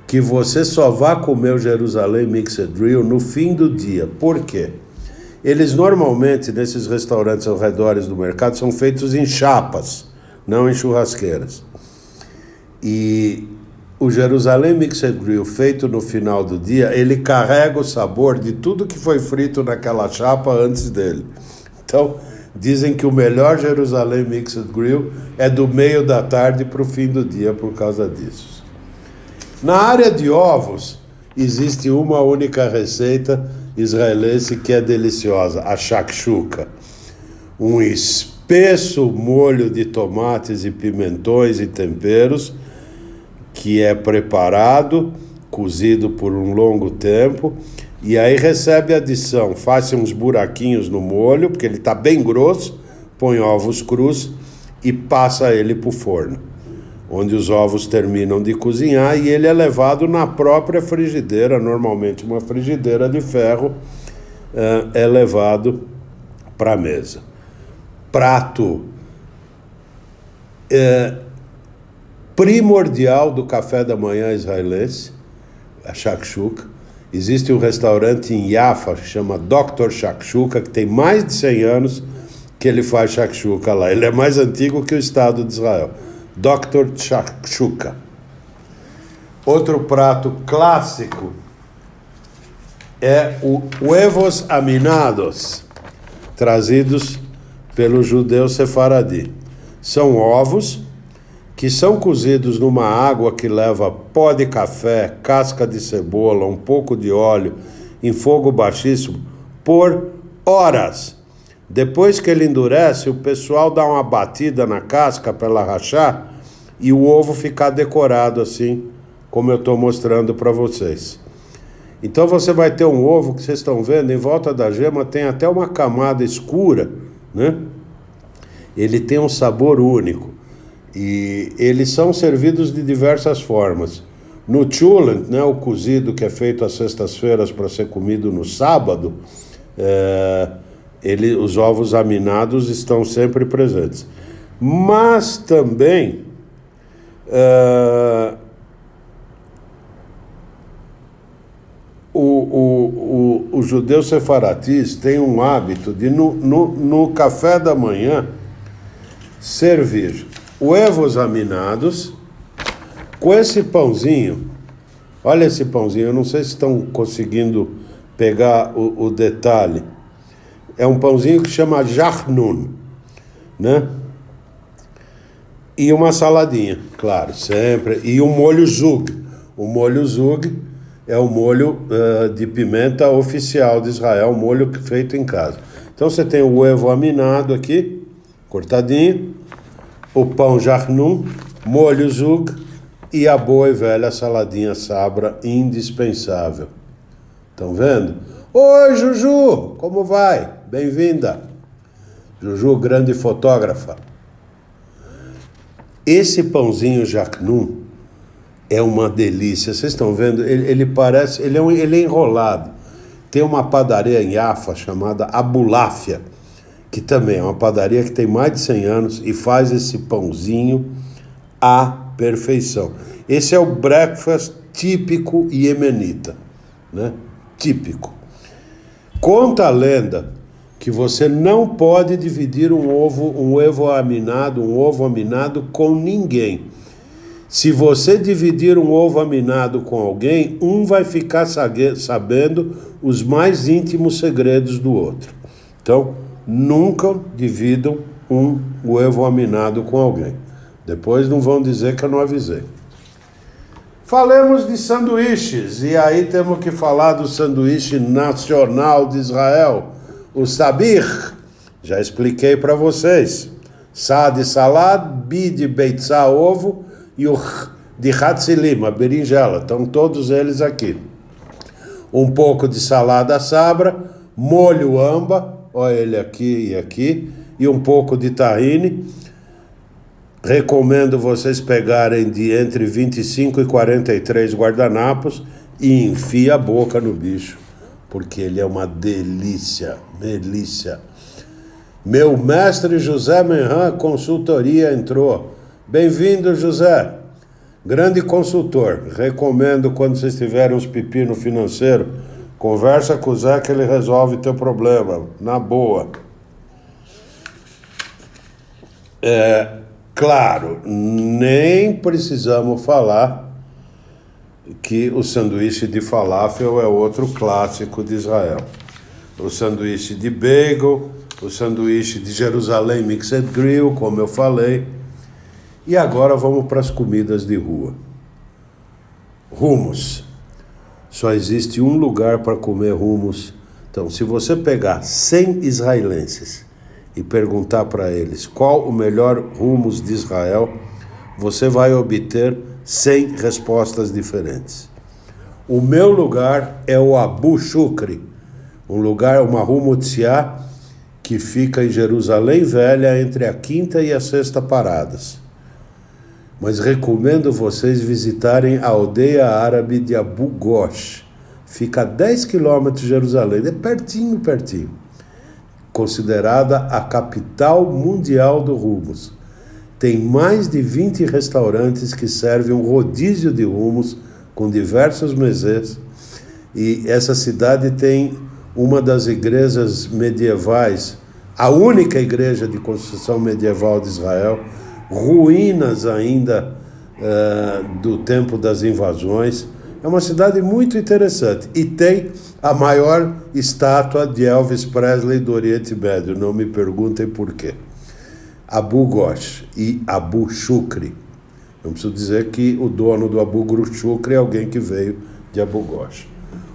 que você só vá comer o Jerusalém Mixed Grill no fim do dia. Por quê? Eles normalmente, nesses restaurantes ao redor do mercado, são feitos em chapas, não em churrasqueiras. E o Jerusalém Mixed Grill, feito no final do dia, ele carrega o sabor de tudo que foi frito naquela chapa antes dele. Então, dizem que o melhor Jerusalém Mixed Grill é do meio da tarde para o fim do dia por causa disso. Na área de ovos, existe uma única receita israelense que é deliciosa, a shakshuka. Um espesso molho de tomates e pimentões e temperos que é preparado, cozido por um longo tempo, e aí recebe a adição, faz uns buraquinhos no molho, porque ele está bem grosso, põe ovos crus e passa ele para o forno. onde os ovos terminam de cozinhar, e ele é levado na própria frigideira, normalmente uma frigideira de ferro, é levado para a mesa. Prato primordial do café da manhã israelense, a shakshuka. Existe um restaurante em Yafa que chama Dr. Shakshuka, que tem mais de 100 anos que ele faz shakshuka lá. Ele é mais antigo que o Estado de Israel. Dr. Shakshuka. Outro prato clássico é o huevos aminados, trazidos pelo judeu sefaradi. São ovos que são cozidos numa água que leva pó de café, casca de cebola, um pouco de óleo, em fogo baixíssimo, por horas. Depois que ele endurece, o pessoal dá uma batida na casca para ela rachar e o ovo ficar decorado assim, como eu estou mostrando para vocês. Então você vai ter um ovo que vocês estão vendo, em volta da gema tem até uma camada escura, né? Ele tem um sabor único. E eles são servidos de diversas formas. No chulent, né, o cozido que é feito às sextas-feiras para ser comido no sábado, os ovos aminados estão sempre presentes. Mas também os judeus sefaratis têm um hábito de no café da manhã servir huevos aminados com esse pãozinho. Olha esse pãozinho, eu não sei se estão conseguindo pegar o detalhe. É um pãozinho que chama jachnun, né? E uma saladinha, claro, sempre. E um molho zug. O molho zug é o molho de pimenta oficial de Israel, um molho feito em casa. Então você tem o ovo aminado aqui, cortadinho, o pão jachnun, molho zug e a boa e velha saladinha sabra, indispensável. Estão vendo? Oi, Juju, como vai? Bem-vinda. Juju, grande fotógrafa. Esse pãozinho jachnun é uma delícia. Vocês estão vendo? Ele parece, ele é enrolado. Tem uma padaria em Yafa chamada Abulafia, que também é uma padaria que tem mais de 100 anos e faz esse pãozinho à perfeição. Esse é o breakfast típico iemenita, né? Típico. Conta a lenda que você não pode dividir um ovo aminado com ninguém. Se você dividir um ovo aminado com alguém, um vai ficar sabendo os mais íntimos segredos do outro. Então, nunca dividam um ovo aminado com alguém. Depois não vão dizer que eu não avisei. Falemos de sanduíches, e aí temos que falar do sanduíche nacional de Israel, o sabir. Já expliquei para vocês. Sa de salad, bi de beitzá, ovo, e o de hatzilim, a berinjela. Estão todos eles aqui. Um pouco de salada sabra, molho amba, olha ele aqui e aqui, e um pouco de tahine. Recomendo vocês pegarem de entre 25 e 43 guardanapos e enfia a boca no bicho, porque ele é uma delícia, delícia. Meu mestre José Menhan, consultoria, entrou. Bem-vindo, José. Grande consultor. Recomendo quando vocês tiverem uns pepino financeiro, conversa com o Zé que ele resolve teu problema, na boa. Claro, nem precisamos falar que o sanduíche de falafel é outro clássico de Israel. O sanduíche de bagel, o sanduíche de Jerusalém Mixed Grill, como eu falei. E agora vamos para as comidas de rua. Hummus. Só existe um lugar para comer hummus. Então, se você pegar 100 israelenses e perguntar para eles qual o melhor hummus de Israel, você vai obter 100 respostas diferentes. O meu lugar é o Abu Shukri, um lugar, uma hummutzia que fica em Jerusalém Velha entre a quinta e a sexta paradas. mas recomendo vocês visitarem a aldeia árabe de Abu Ghosh. Fica a 10 quilômetros de Jerusalém, é pertinho, pertinho. Considerada a capital mundial do hummus. Tem mais de 20 restaurantes que servem um rodízio de hummus com diversos mesês. E essa cidade tem uma das igrejas medievais, a única igreja de construção medieval de Israel, ruínas ainda do tempo das invasões. É uma cidade muito interessante e tem a maior estátua de Elvis Presley do Oriente Médio, não me perguntem por quê. Abu Ghosh e Abu Shukri. Não preciso dizer que o dono do Abu Shukri é alguém que veio de Abu Ghosh.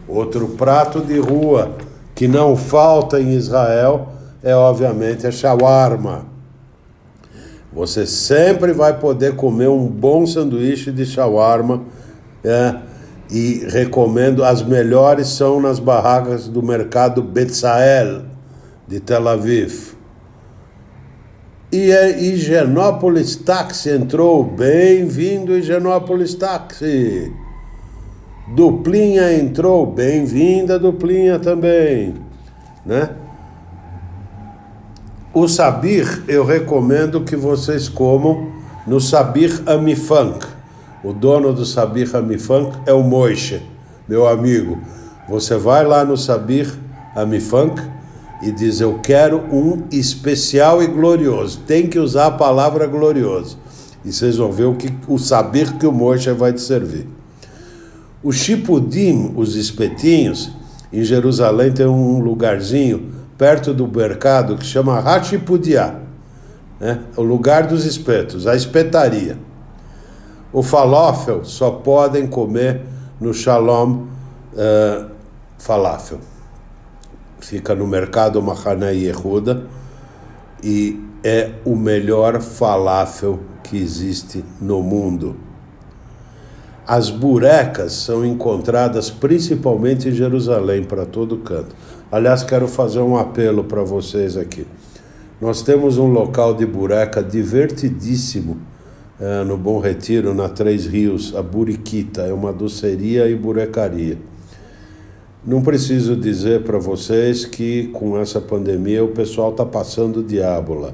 Outro prato de rua que não falta em Israel é, obviamente, a shawarma. Você sempre vai poder comer um bom sanduíche de shawarma, e recomendo, as melhores são nas barracas do mercado Betzael, de Tel Aviv. E Higienópolis Táxi entrou, bem-vindo Higienópolis Táxi. Duplinha entrou, bem-vinda Duplinha também, né? O sabir eu recomendo que vocês comam no Sabir Amifunk. O dono do Sabir Amifunk é o Moishe, meu amigo. Você vai lá no Sabir Amifunk e diz: eu quero um especial e glorioso. Tem que usar a palavra glorioso. E vocês vão ver o sabir que o Moishe vai te servir. O Shipudim, os espetinhos, em Jerusalém tem um lugarzinho perto do mercado que chama Hashipudiá, né? O lugar dos espetos, a espetaria. O falafel só podem comer no Shalom Falafel. Fica no mercado Mahané Yehuda e é o melhor falafel que existe no mundo. As burecas são encontradas principalmente em Jerusalém, para todo canto. Aliás, quero fazer um apelo para vocês aqui. Nós temos um local de bureca divertidíssimo no Bom Retiro, na Três Rios, a Buriquita, é uma doceria e burecaria. Não preciso dizer para vocês que com essa pandemia o pessoal está passando diabo lá.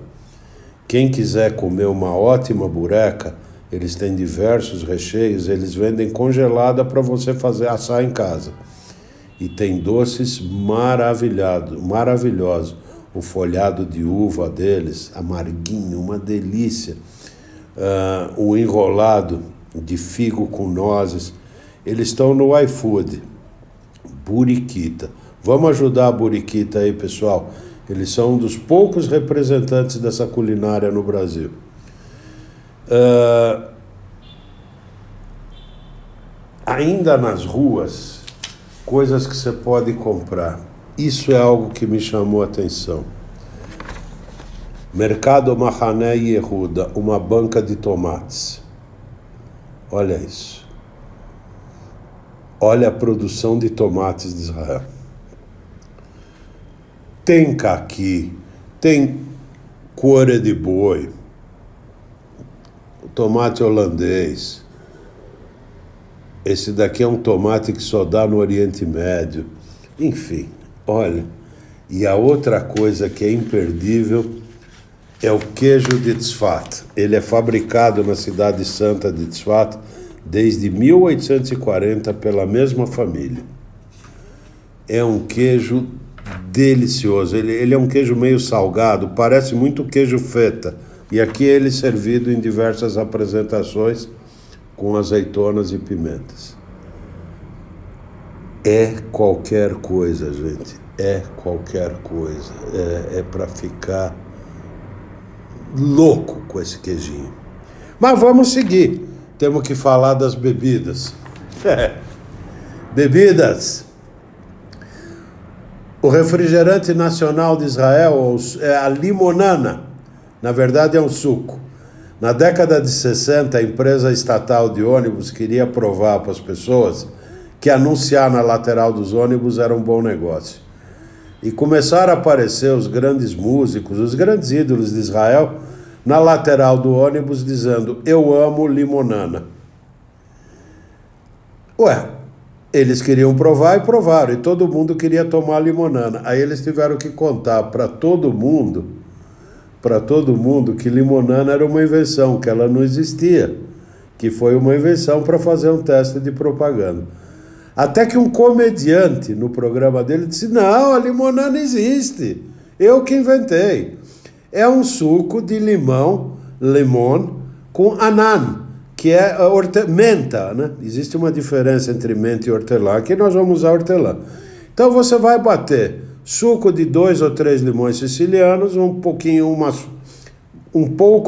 Quem quiser comer uma ótima bureca, eles têm diversos recheios, eles vendem congelada para você fazer assar em casa. E tem doces maravilhosos. O folhado de uva deles, amarguinho, uma delícia. O enrolado de figo com nozes. Eles estão no iFood. Buriquita. Vamos ajudar a Buriquita aí, pessoal. Eles são um dos poucos representantes dessa culinária no Brasil. Ainda nas ruas, coisas que você pode comprar. Isso é algo que me chamou a atenção. Mercado Mahané Yehuda, uma banca de tomates. Olha isso. Olha a produção de tomates de Israel. Tem caqui, tem coura de boi, tomate holandês. Esse daqui é um tomate que só dá no Oriente Médio. Enfim, olha. E a outra coisa que é imperdível é o queijo de Tzfat. Ele é fabricado na cidade santa de Tzfat desde 1840 pela mesma família. É um queijo delicioso. Ele é um queijo meio salgado, parece muito queijo feta. E aqui ele é servido em diversas apresentações com azeitonas e pimentas. É qualquer coisa, gente. É qualquer coisa. É para ficar louco com esse queijinho. Mas vamos seguir. Temos que falar das bebidas. Bebidas. O refrigerante nacional de Israel é a limonana. Na verdade é um suco. Na década de 60, a empresa estatal de ônibus queria provar para as pessoas que anunciar na lateral dos ônibus era um bom negócio. E começaram a aparecer os grandes músicos, os grandes ídolos de Israel, na lateral do ônibus dizendo: eu amo limonana. Ué, eles queriam provar e provaram, e todo mundo queria tomar limonana. Aí eles tiveram que contar para todo mundo que limonana era uma invenção, que ela não existia, que foi uma invenção para fazer um teste de propaganda. Até que um comediante no programa dele disse: não, a limonana existe, eu que inventei. É um suco de limão, com anan, que é menta, né? Existe uma diferença entre menta e hortelã, aqui nós vamos usar hortelã. Então você vai bater suco de 2 ou 3 limões sicilianos,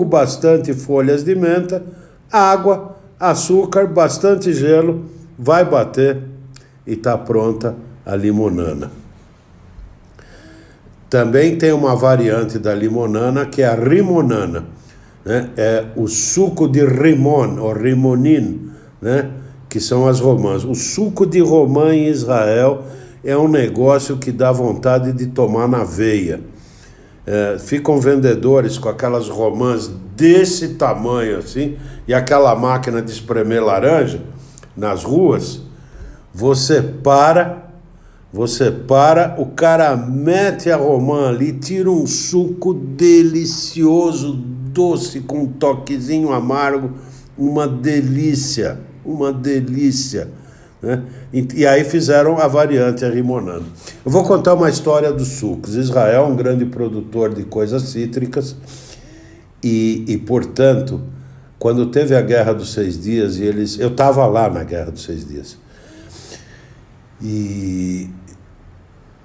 bastante folhas de menta, água, açúcar, bastante gelo, vai bater e está pronta a limonana. Também tem uma variante da limonana que é a rimonana, né? É o suco de rimon, ou rimonin, né? Que são as romãs. O suco de romã em Israel é um negócio que dá vontade de tomar na veia. Ficam vendedores com aquelas romãs desse tamanho assim, e aquela máquina de espremer laranja nas ruas. Você para, o cara mete a romã ali, tira um suco delicioso, doce, com um toquezinho amargo, uma delícia, né? E aí fizeram a variante, a rimonana. Eu vou contar uma história dos sucos. Israel é um grande produtor de coisas cítricas e portanto, quando teve a Guerra dos 6 Dias, eu estava lá na Guerra dos 6 Dias, e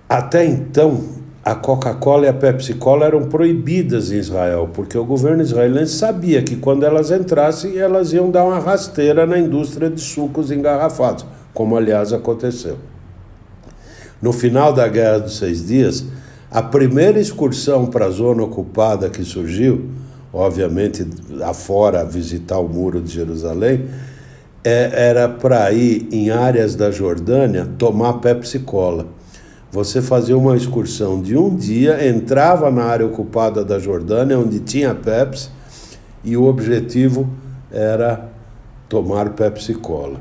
até então a Coca-Cola e a Pepsi-Cola eram proibidas em Israel, porque o governo israelense sabia que quando elas entrassem, elas iam dar uma rasteira na indústria de sucos engarrafados, como aliás aconteceu. No final da Guerra dos 6 Dias, a primeira excursão para a zona ocupada que surgiu, obviamente afora visitar o Muro de Jerusalém, era para ir em áreas da Jordânia tomar Pepsi-Cola. Você fazia uma excursão de um dia, entrava na área ocupada da Jordânia, onde tinha Pepsi, e o objetivo era tomar Pepsi-Cola.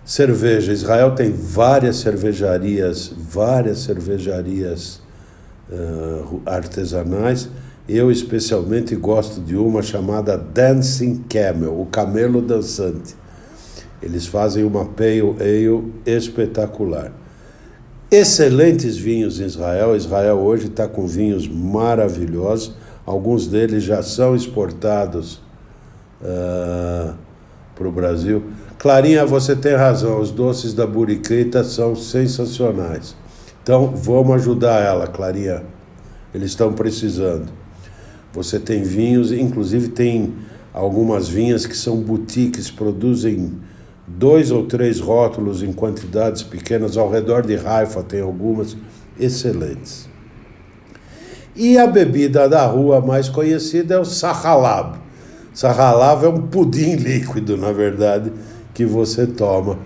Cerveja. Israel tem várias cervejarias artesanais. Eu especialmente gosto de uma chamada Dancing Camel, o camelo dançante. Eles fazem uma Pale Ale espetacular. Excelentes vinhos em Israel. Israel hoje está com vinhos maravilhosos. Alguns deles já são exportados para o Brasil. Clarinha, você tem razão. Os doces da Buriquita são sensacionais. Então, vamos ajudar ela, Clarinha. Eles estão precisando. Você tem vinhos, inclusive tem algumas vinhas que são boutiques, produzem 2 ou 3 rótulos em quantidades pequenas. Ao redor de Haifa tem algumas excelentes. E a bebida da rua mais conhecida é o sahalab. Sahalab é um pudim líquido, na verdade, que você toma.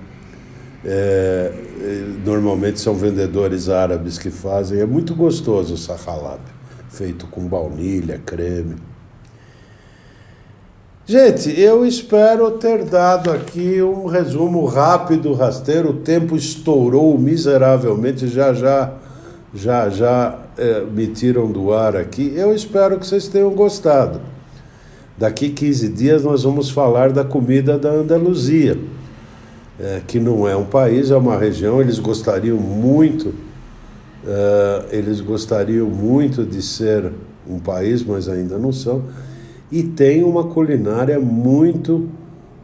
Normalmente são vendedores árabes que fazem. É muito gostoso o sahalab, feito com baunilha, creme. Gente, eu espero ter dado aqui um resumo rápido, rasteiro. O tempo estourou miseravelmente, já me tiram do ar aqui. Eu espero que vocês tenham gostado. Daqui 15 dias nós vamos falar da comida da Andaluzia, que não é um país, é uma região. Eles gostariam muito de ser um país, mas ainda não são. E tem uma culinária muito,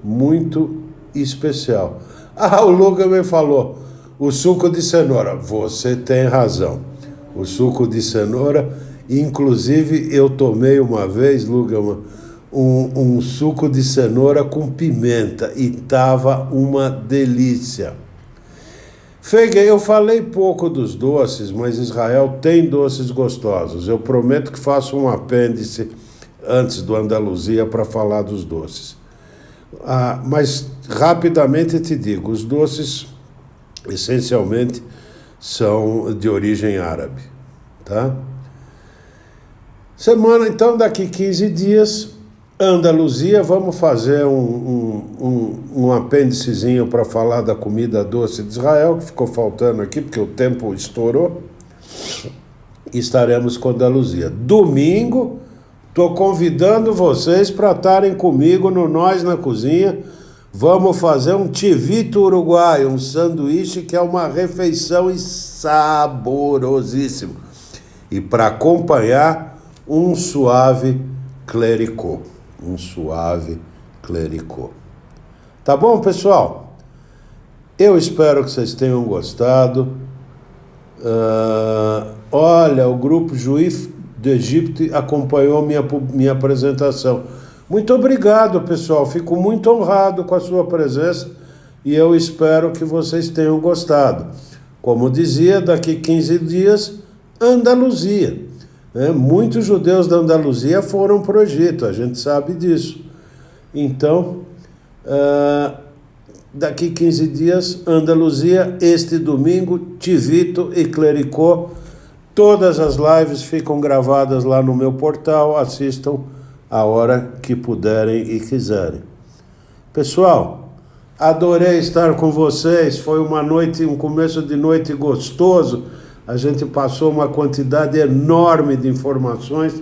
muito especial. O Luga me falou, o suco de cenoura. Você tem razão. O suco de cenoura, inclusive eu tomei uma vez, Luga, um suco de cenoura com pimenta e estava uma delícia. Feiga, eu falei pouco dos doces, mas Israel tem doces gostosos. Eu prometo que faço um apêndice antes do Andaluzia para falar dos doces. Mas rapidamente te digo, os doces essencialmente são de origem árabe, tá? Semana, então, daqui 15 dias, Andaluzia, vamos fazer um apêndicezinho para falar da comida doce de Israel, que ficou faltando aqui, porque o tempo estourou. Estaremos com Andaluzia. Domingo, estou convidando vocês para estarem comigo no Nós na Cozinha. Vamos fazer um tivito uruguaio, um sanduíche que é uma refeição saborosíssima. E para acompanhar, um suave clericot. Tá bom, pessoal? Eu espero que vocês tenham gostado. Olha, o grupo Juif do Egito acompanhou minha apresentação. Muito obrigado, pessoal. Fico muito honrado com a sua presença e eu espero que vocês tenham gostado. Como dizia, daqui 15 dias, Andaluzia. Muitos judeus da Andaluzia foram para o Egito, a gente sabe disso. Então, daqui 15 dias, Andaluzia, este domingo, tivito e clericot. Todas as lives ficam gravadas lá no meu portal, assistam a hora que puderem e quiserem. Pessoal, adorei estar com vocês, foi uma noite, um começo de noite gostoso, a gente passou uma quantidade enorme de informações,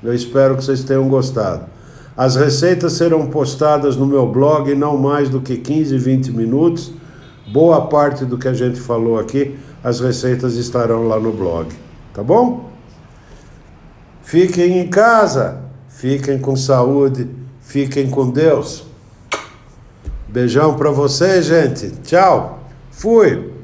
eu espero que vocês tenham gostado. As receitas serão postadas no meu blog, não mais do que 15, 20 minutos, boa parte do que a gente falou aqui, as receitas estarão lá no blog, tá bom? Fiquem em casa, fiquem com saúde, fiquem com Deus. Beijão pra vocês, gente. Tchau. Fui.